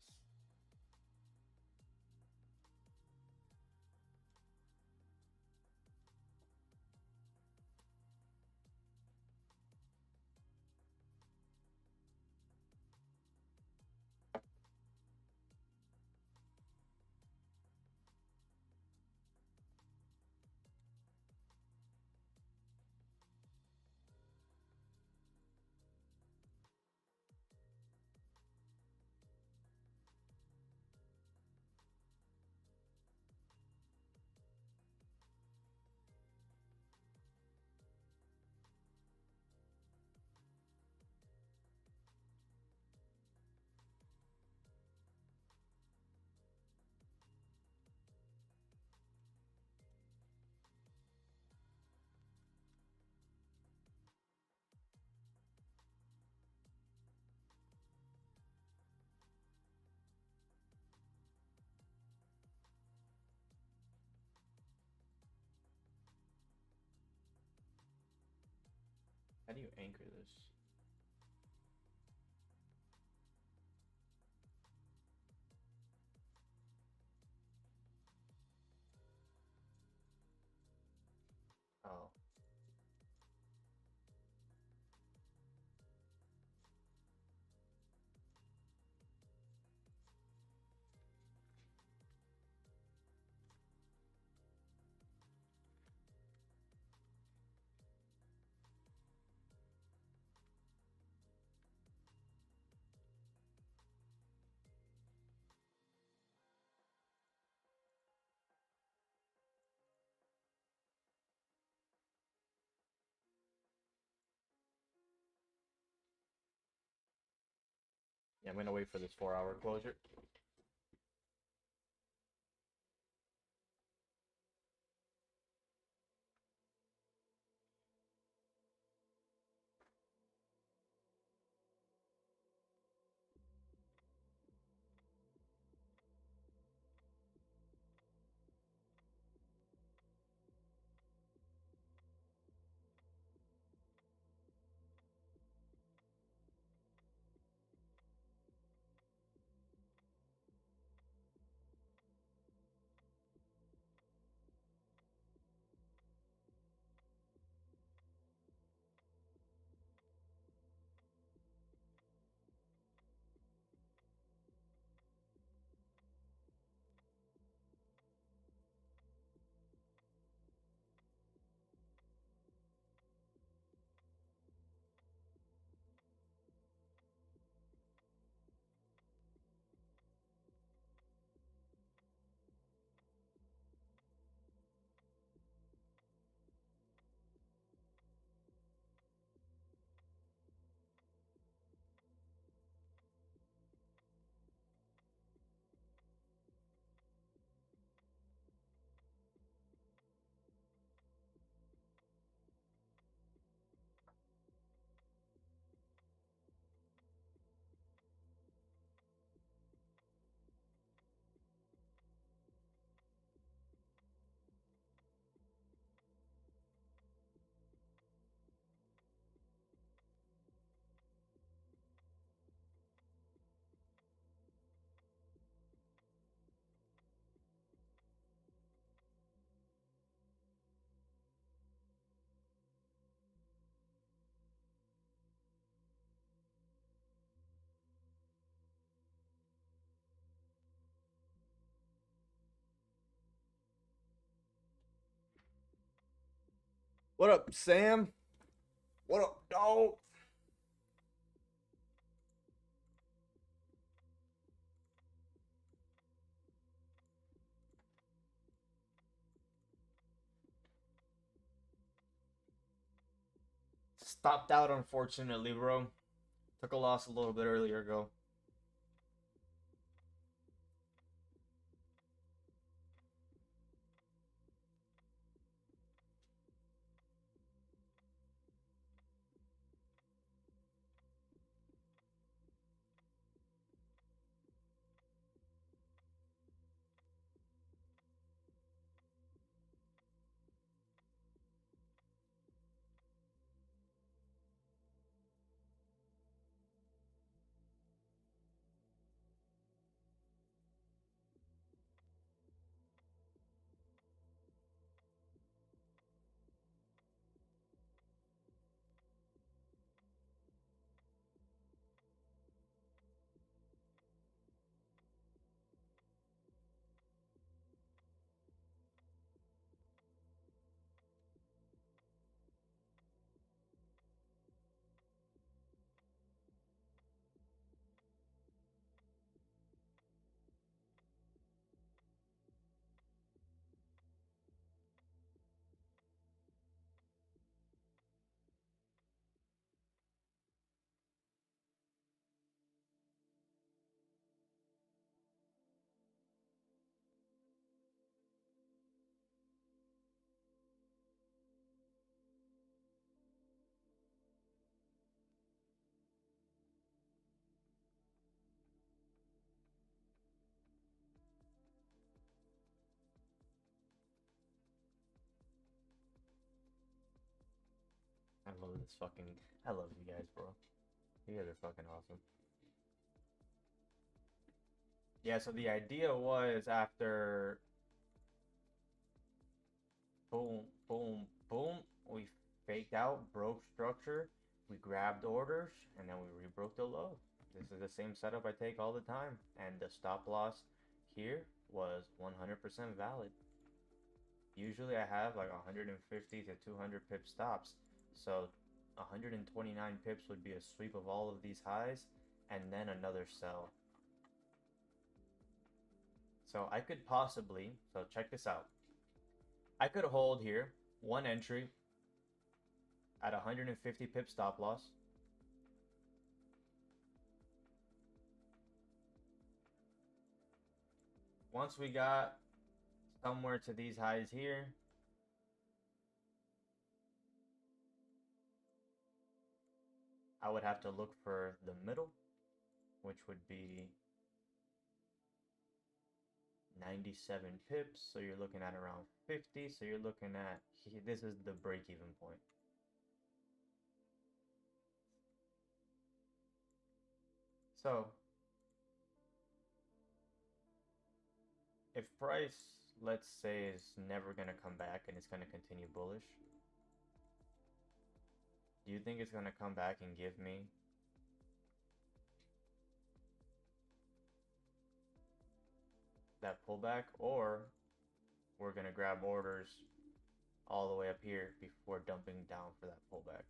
[SPEAKER 1] How do you anchor this? Oh. Yeah, I'm gonna wait for this 4-hour closure. What up, Sam? What up, dog? Stopped out, unfortunately, bro. Took a loss a little bit earlier ago. I love this fucking... I love you guys, bro. You guys are fucking awesome. Yeah, so the idea was after... Boom, boom, boom. We faked out, broke structure. We grabbed orders, and then we rebroke the low. This is the same setup I take all the time. And the stop loss here was 100% valid. Usually I have like 150 to 200 pip stops. So 129 pips would be a sweep of all of these highs and then another sell. So I could possibly, so check this out. I could hold here one entry at 150 pip stop loss. once we got somewhere to these highs here, I would have to look for the middle, which would be 97 pips. So you're looking at around 50. So you're looking at, this is the break-even point. So if price, let's say, is never going to come back and it's going to continue bullish, do you think it's going to come back and give me that pullback, or we're going to grab orders all the way up here before dumping down for that pullback?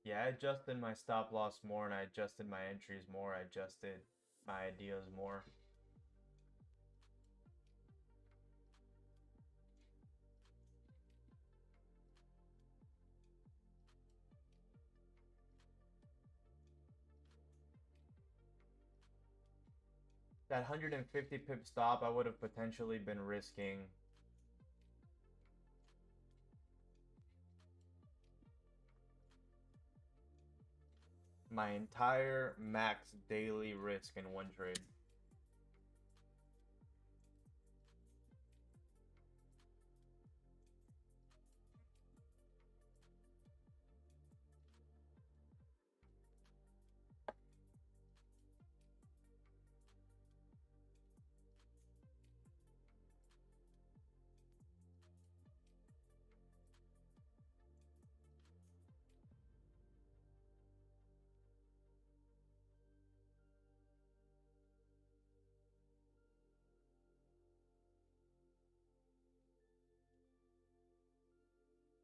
[SPEAKER 1] Yeah, I adjusted my stop loss more, and I adjusted my entries more. I adjusted my ideas more. That 150 pip stop, I would have potentially been risking my entire max daily risk in one trade.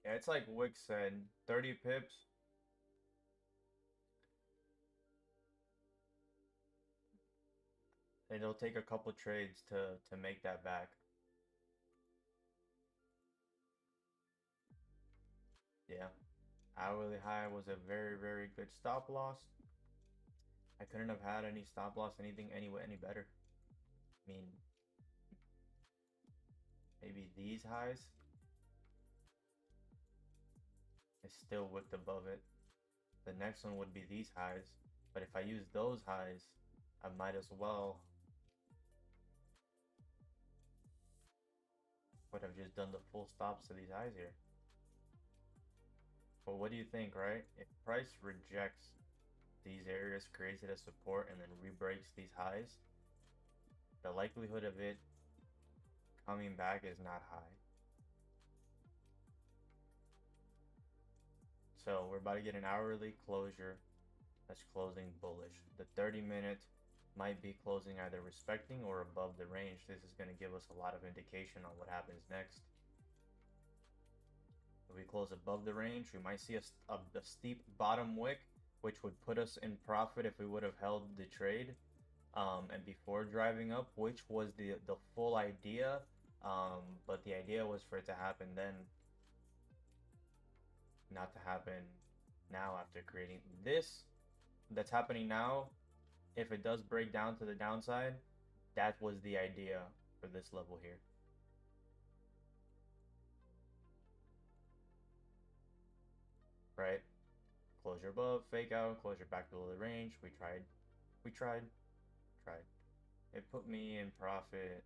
[SPEAKER 1] Yeah, it's like Wick said, 30 pips. It'll take a couple trades to make that back. Yeah. Hourly high was a very, very good stop loss. I couldn't have had any stop loss, anything any better. I mean, maybe these highs. It's still wicked above it. The next one would be these highs. But if I use those highs, I might as well would have just done the full stops to these highs here. But what do you think, right? If price rejects these areas, creates it as support, and then re-breaks these highs, the likelihood of it coming back is not high. So we're about to get an hourly closure that's closing bullish. The 30-minute might be closing either respecting or above the range. This is going to give us a lot of indication on what happens next. If we close above the range, we might see a steep bottom wick, which would put us in profit if we would have held the trade and before driving up, which was the full idea. But the idea was for it to happen then, not to happen now after creating this. That's happening now. If it does break down to the downside, that was the idea for this level here. Right? Closure above, fake out, closure back below the range. We tried. It put me in profit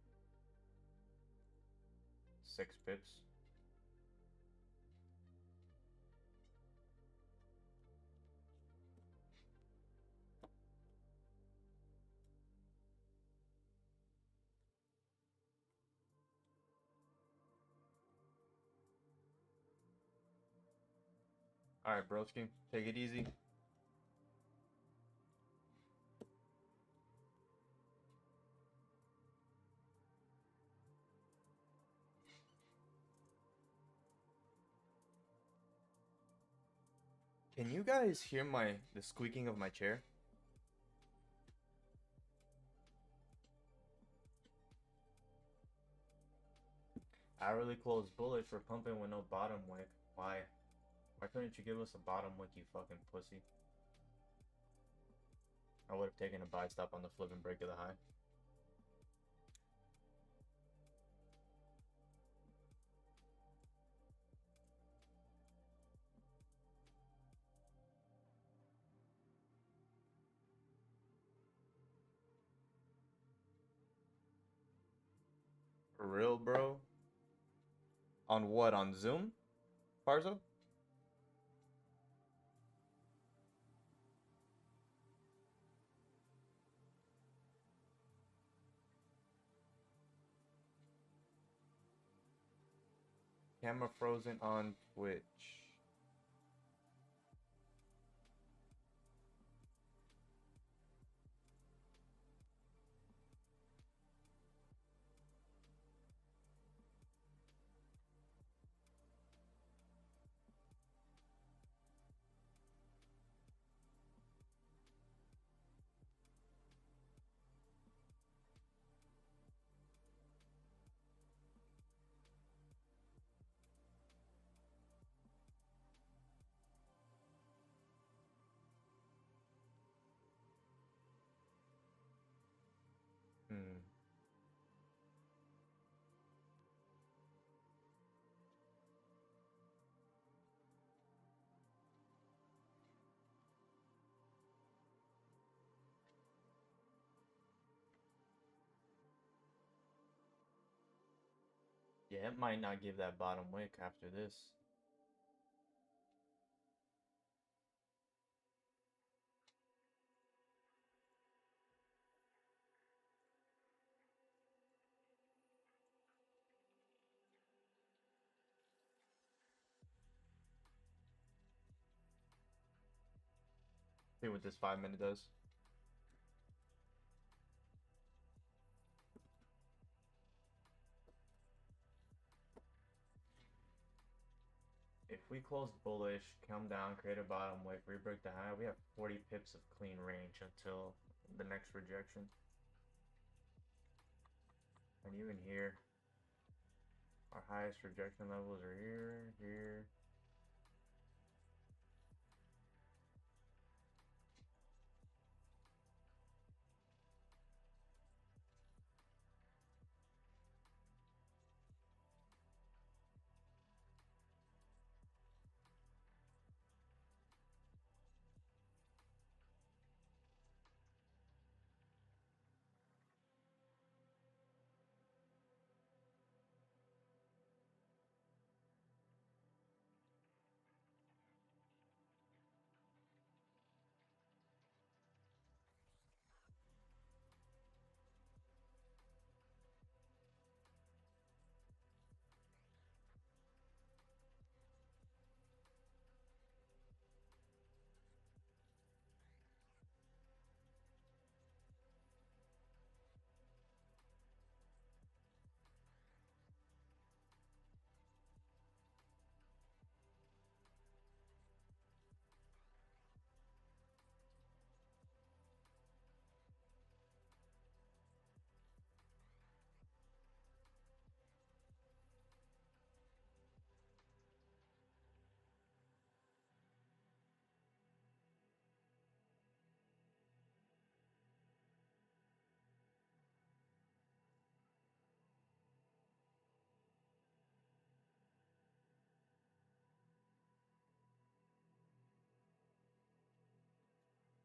[SPEAKER 1] 6 pips. Alright, broski. Take it easy. Can you guys hear the squeaking of my chair? I really closed bullish for pumping with no bottom wick. Why? Why couldn't you give us a bottom wick, you fucking pussy? I would have taken a buy stop on the flip and break of the high. For real, bro? On what? On Zoom? Farzo? Camera frozen on Twitch. Hmm. Yeah, it might not give that bottom wick after this. See what this 5 minute does. If we close bullish, come down, create a bottom wick, rebreak the high, we have 40 pips of clean range until the next rejection. And even here, our highest rejection levels are here, here.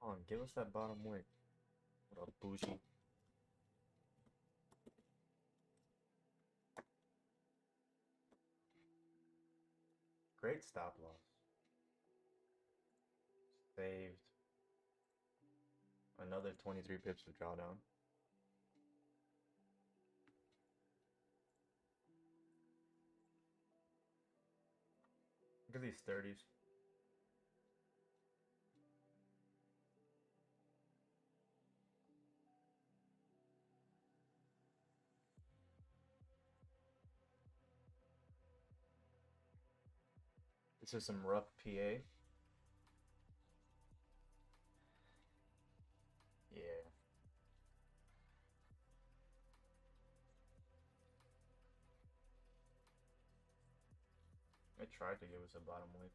[SPEAKER 1] Hold on, give us that bottom wick. What up, bougie? Great stop loss. Saved. Another 23 pips of drawdown. Look at these 30s. This is some rough PA. Yeah. I tried to give us a bottom wick.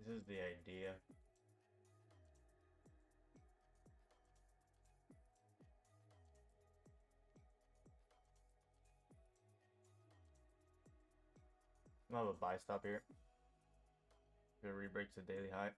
[SPEAKER 1] This is the idea. I'm gonna have a buy stop here. If it re-breaks the daily high.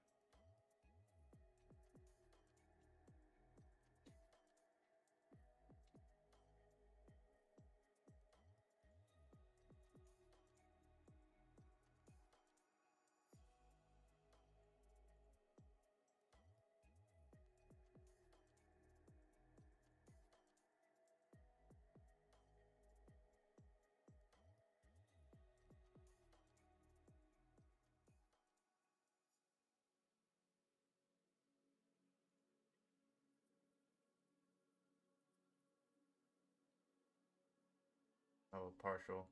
[SPEAKER 1] I have a partial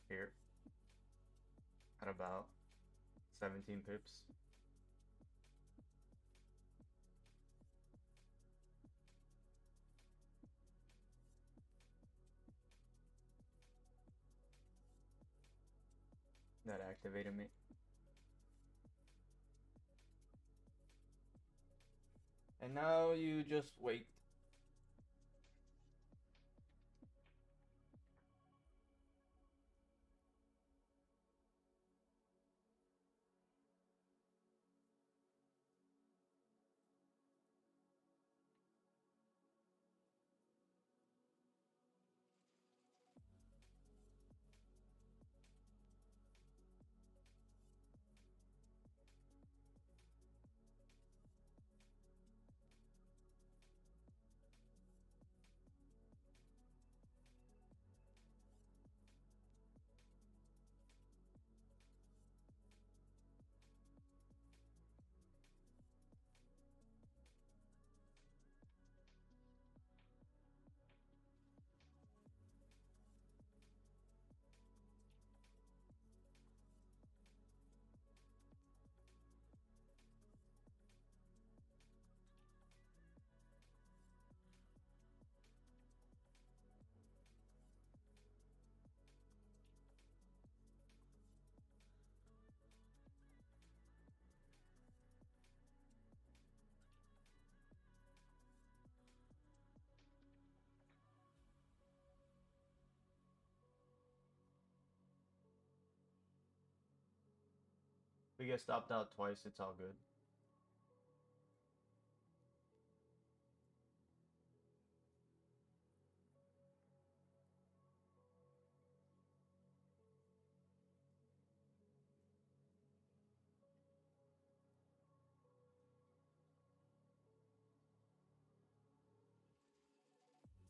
[SPEAKER 1] here at about 17 pips. That activated me. And now you just wait. we get stopped out twice, it's all good.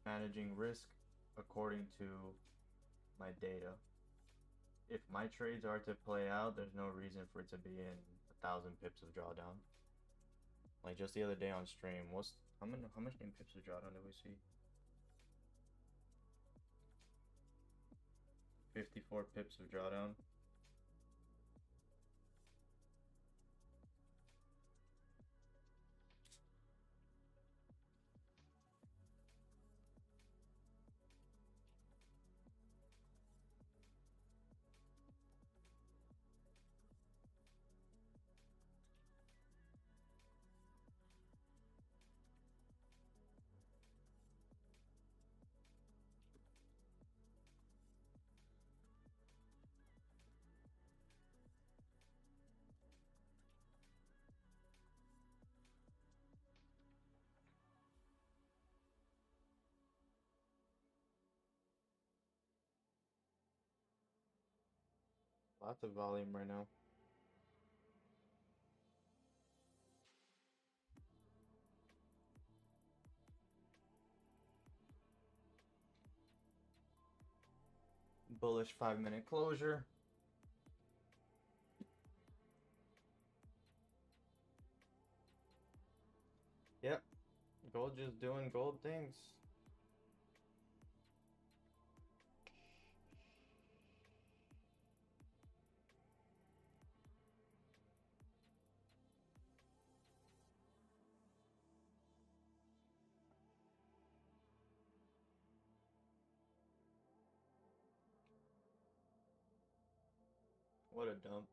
[SPEAKER 1] Managing risk according to my data. If my trades are to play out, there's no reason for it to be in 1,000 pips of drawdown. Like just the other day on stream, how much game pips of drawdown did we see? 54 pips of drawdown. Lots of volume right now. Bullish 5-minute closure. Yep. Gold just doing gold things. What a dump.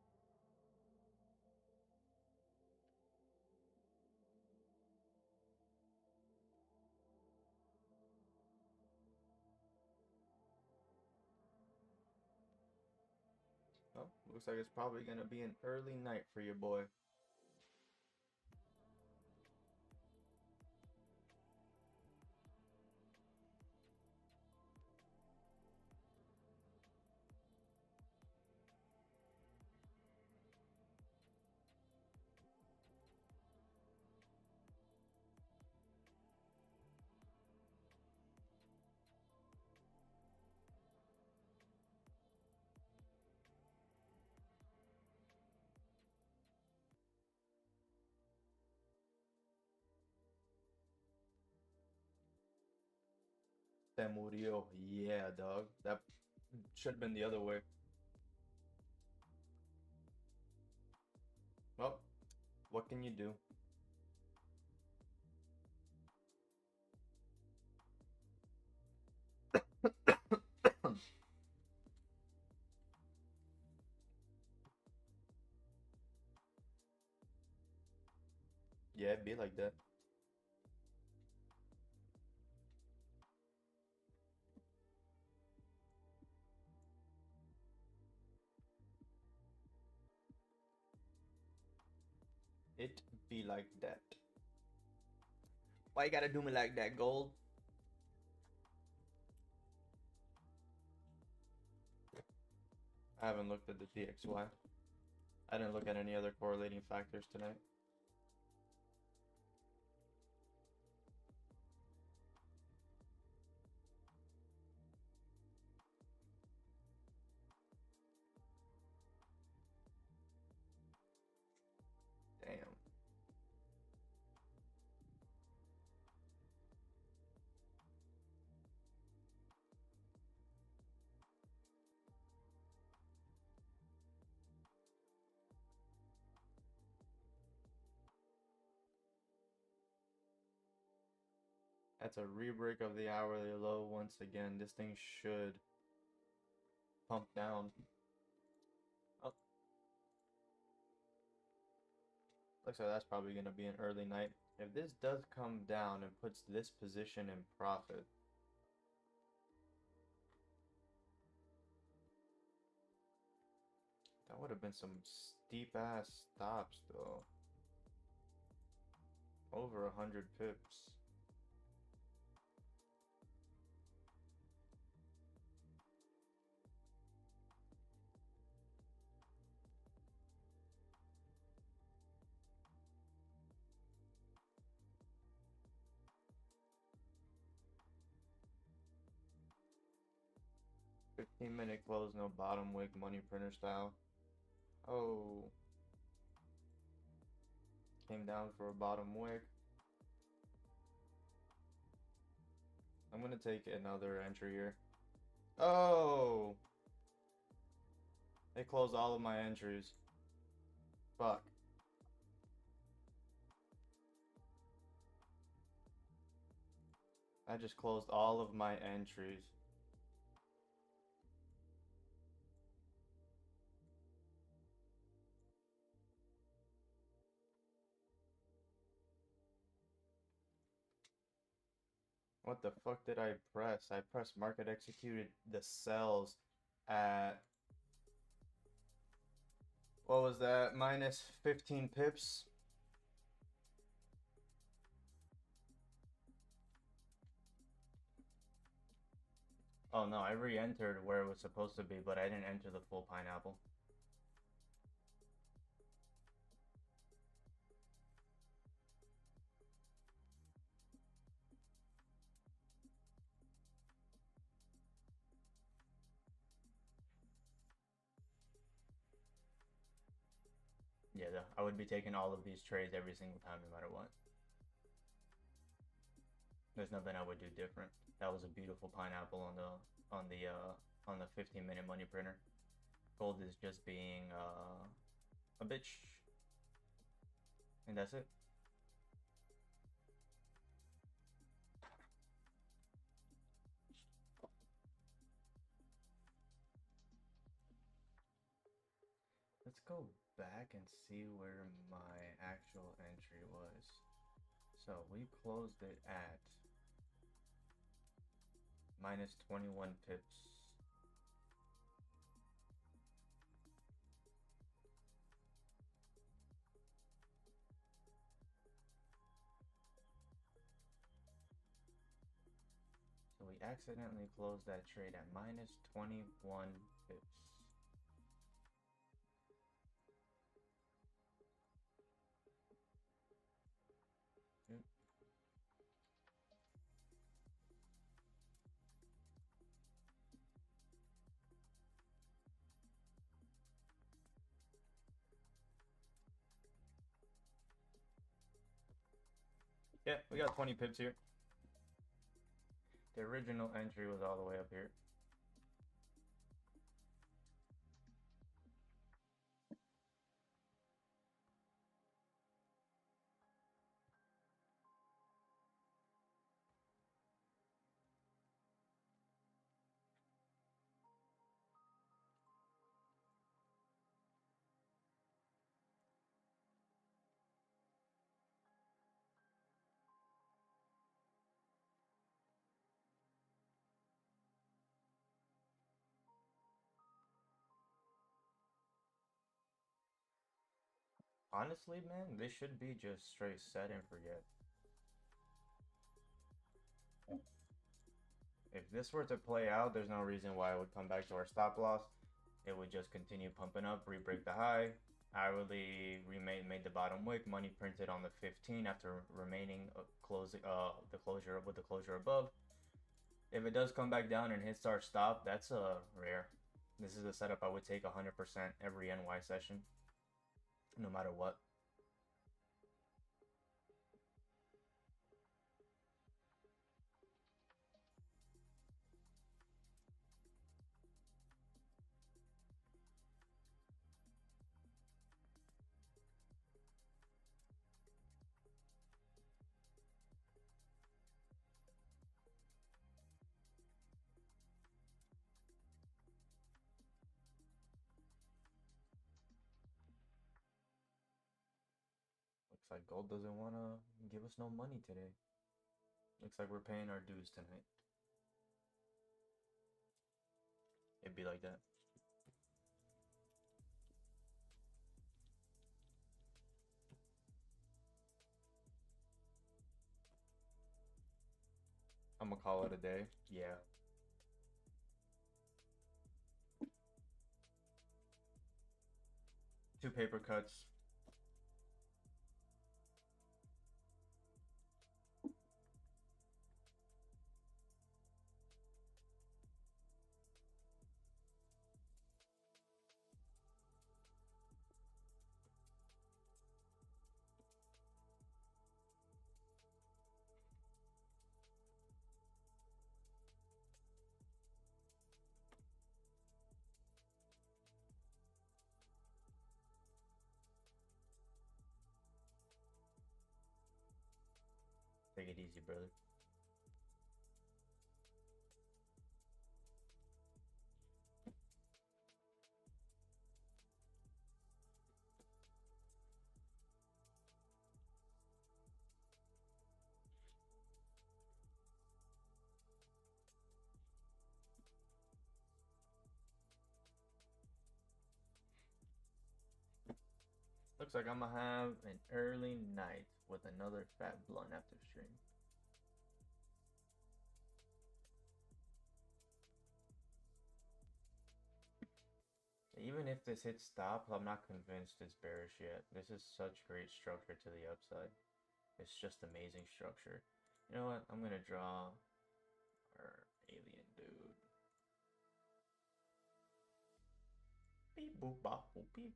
[SPEAKER 1] Oh, looks like it's probably gonna be an early night for your boy. Se murió. Yeah, dog. That should have been the other way. Well, what can you do? Yeah, it'd be like that. It be like that. Why you gotta do me like that, gold? I haven't looked at the DXY. I didn't look at any other correlating factors tonight. Damn. That's a rebreak of the hourly low once again. This thing should pump down. Oh. Looks like that's probably going to be an early night. If this does come down and puts this position in profit, that would have been some steep ass stops though. Over 100 pips. Minute close, no bottom wick, money printer style. Oh. Came down for a bottom wick. I'm gonna take another entry here. Oh! They closed all of my entries. Fuck. I just closed all of my entries. What the fuck did I press? I pressed market executed the sells at, what was that, minus 15 pips? Oh no, I re-entered where it was supposed to be, but I didn't enter the full pineapple. Yeah, I would be taking all of these trades every single time, no matter what. There's nothing I would do different. That was a beautiful pineapple on the 15-minute money printer. Gold is just being a bitch, and that's it. Let's go back and see where my actual entry was. So we closed it at minus 21 pips. So we accidentally closed that trade at minus 21 pips. Yeah, we got 20 pips here. The original entry was all the way up here. Honestly, man, this should be just straight set and forget. If this were to play out, there's no reason why it would come back to our stop loss. It would just continue pumping up, re-break the high. Hourly made the bottom wick, money printed on the 15 after remaining the closure above. If it does come back down and hits our stop, that's a rare. This is a setup I would take 100% every NY session, no matter what. Looks like gold doesn't want to give us no money today. Looks like we're paying our dues tonight. It'd be like that. gonna call it a day. Yeah. Two paper cuts. Take it easy, brother. Looks like I'm gonna have an early night with another fat blunt after stream. Even if this hits stop, I'm not convinced it's bearish yet. This is such great structure to the upside. It's just amazing structure. You know what? I'm gonna draw our alien dude. Beep boop bop boop beep.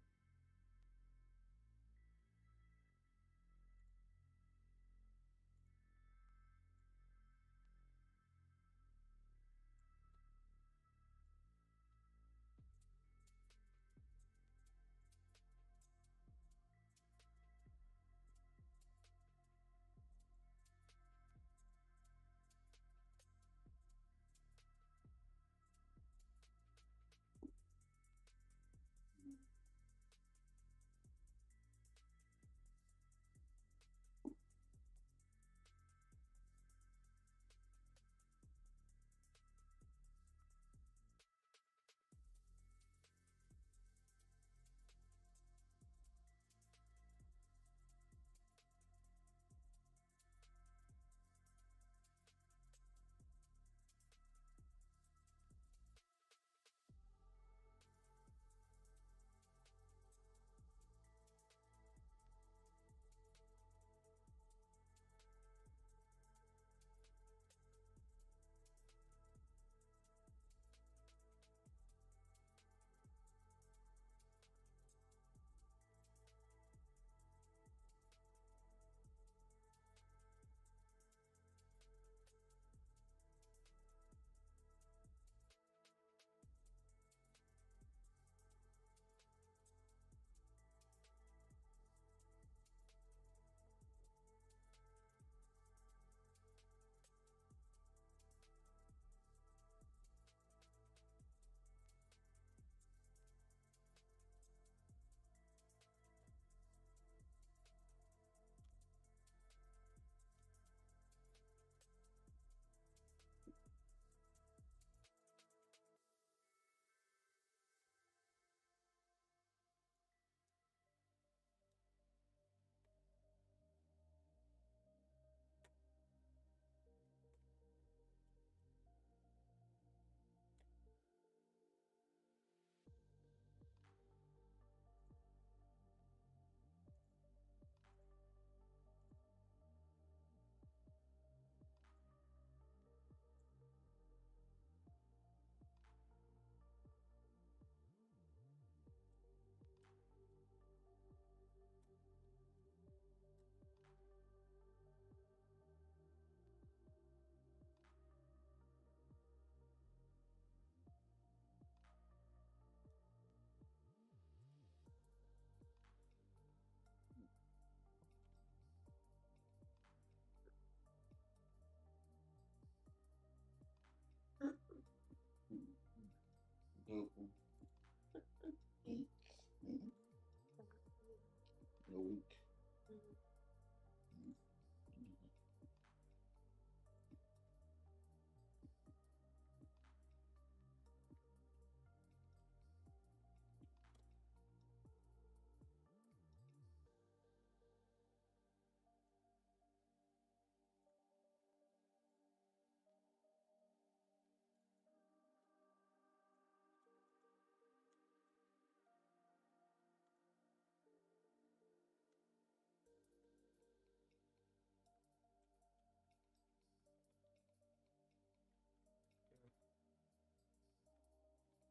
[SPEAKER 2] A week.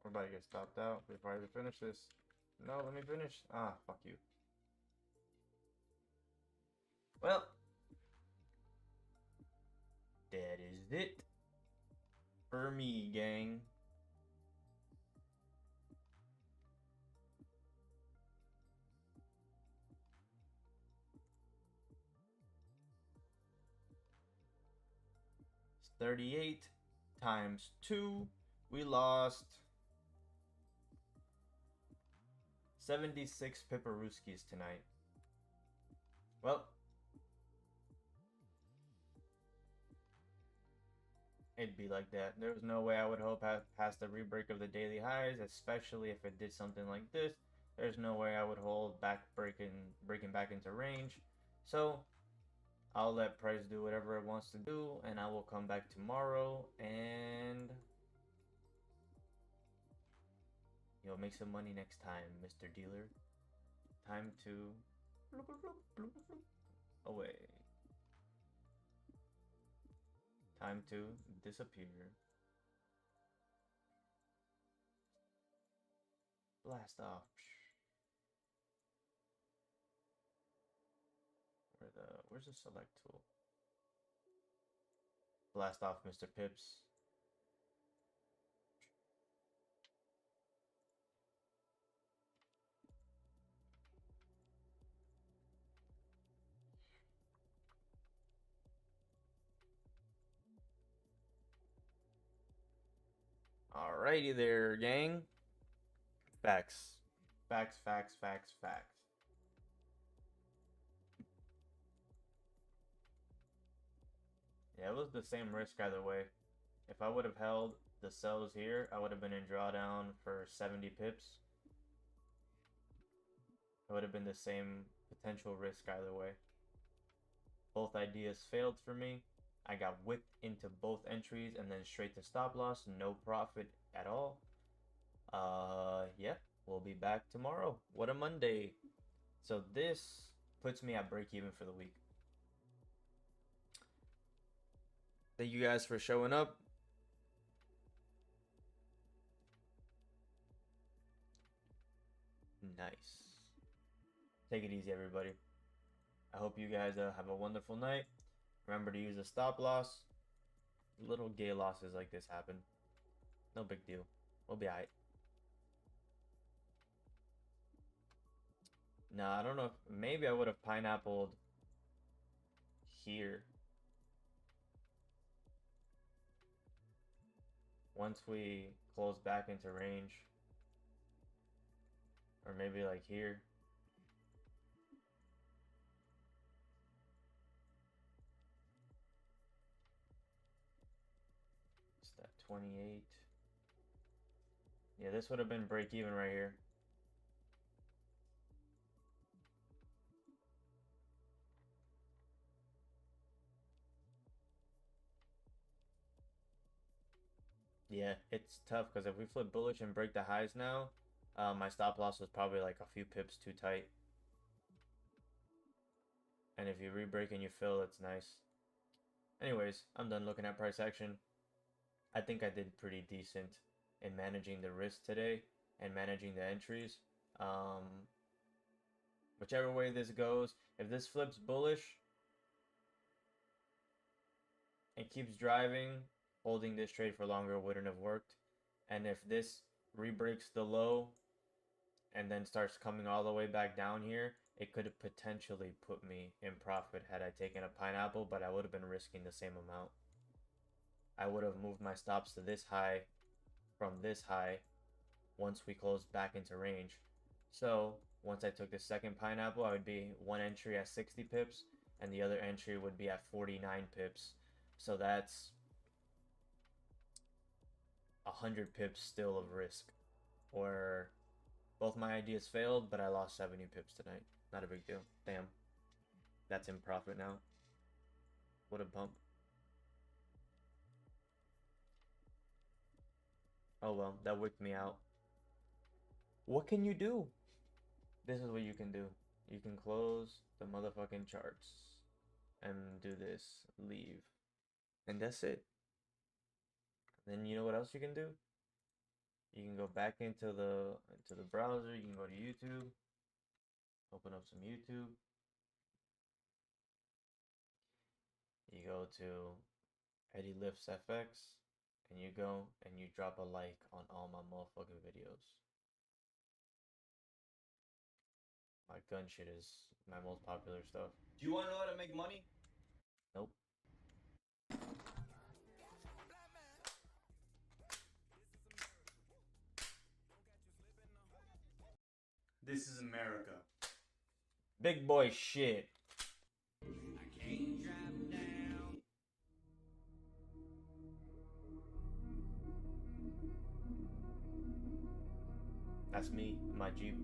[SPEAKER 1] We're about to get stopped out before I even finish this. No, let me finish. Ah, fuck you. Well, that is it for me, gang. It's 38 times 2. We lost 76 Piparuskis tonight. Well, it'd be like that. There was no way I would hope past the rebreak of the daily highs, especially if it did something like this. There's no way I would hold back breaking back into range. So I'll let price do whatever it wants to do, and I will come back tomorrow and you'll make some money next time, Mr. Dealer. Time to away. Time to disappear. Blast off. Where's the select tool? Blast off, Mr. Pips. Alrighty there, gang. Facts. Facts, facts, facts, facts. Yeah, it was the same risk either way. If I would have held the sells here, I would have been in drawdown for 70 pips. It would have been the same potential risk either way. Both ideas failed for me. I got whipped into both entries and then straight to stop loss, no profit at all. Yeah, we'll be back tomorrow. What a Monday. So this puts me at break even for the week. Thank you guys for showing up. Nice. Take it easy, everybody. I hope you guys have a wonderful night. Remember to use a stop loss. Little gay losses like this happen. No big deal. We'll be alright. No, I don't know if maybe I would have pineappled here. Once we close back into range. Or maybe like here. It's that 28. Yeah, this would have been break even right here. Yeah, it's tough because if we flip bullish and break the highs now, my stop loss was probably like a few pips too tight. And if you re-break and you fill, it's nice. Anyways, I'm done looking at price action. I think I did pretty decent in managing the risk today and managing the entries. Whichever way this goes, if this flips bullish and keeps driving, holding this trade for longer wouldn't have worked. And if this re-breaks the low and then starts coming all the way back down here, it could have potentially put me in profit had I taken a pineapple, but I would have been risking the same amount. I would have moved my stops to this high from this high once we closed back into range. So once I took the second pineapple, I would be one entry at 60 pips and the other entry would be at 49 pips. So that's 100 pips still of risk. Or both my ideas failed, but I lost 70 pips tonight. Not a big deal. Damn. That's in profit now. What a bump. Oh well, that wicked me out. What can you do? This is what you can do. You can close the motherfucking charts and do this. Leave. And that's it. Then you know what else you can do? You can go back into the browser. You can go to YouTube. Open up some YouTube. You go to Eddie Lifts FX, and you go and you drop a like on all my motherfucking videos. My gun shit is my most popular stuff.
[SPEAKER 4] Do you want to know how to make money?
[SPEAKER 1] Nope.
[SPEAKER 4] This is America.
[SPEAKER 1] Big boy shit. That's me in my Jeep.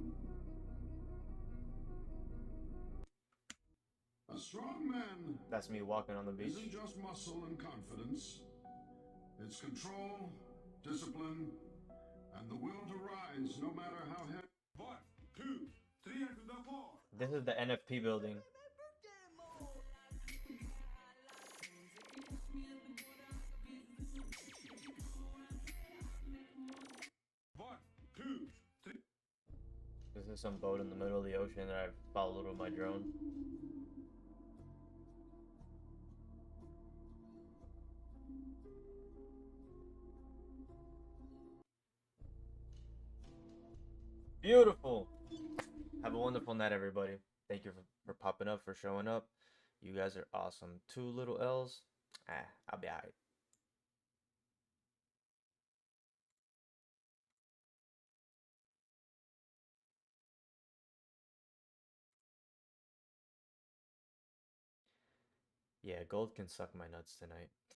[SPEAKER 2] A strong man
[SPEAKER 1] That's me walking on the beach.
[SPEAKER 2] isn't just muscle and confidence. It's control, discipline, and the will to rise no matter how heavy.
[SPEAKER 3] 1, 2, 3 to the 4.
[SPEAKER 1] This is the NFP building. This is some boat in the middle of the ocean that I've followed with my drone. Beautiful. Have a wonderful night, everybody. Thank you for popping up, for showing up. You guys are awesome. 2 little L's. I'll be alright. Yeah, gold can suck my nuts tonight.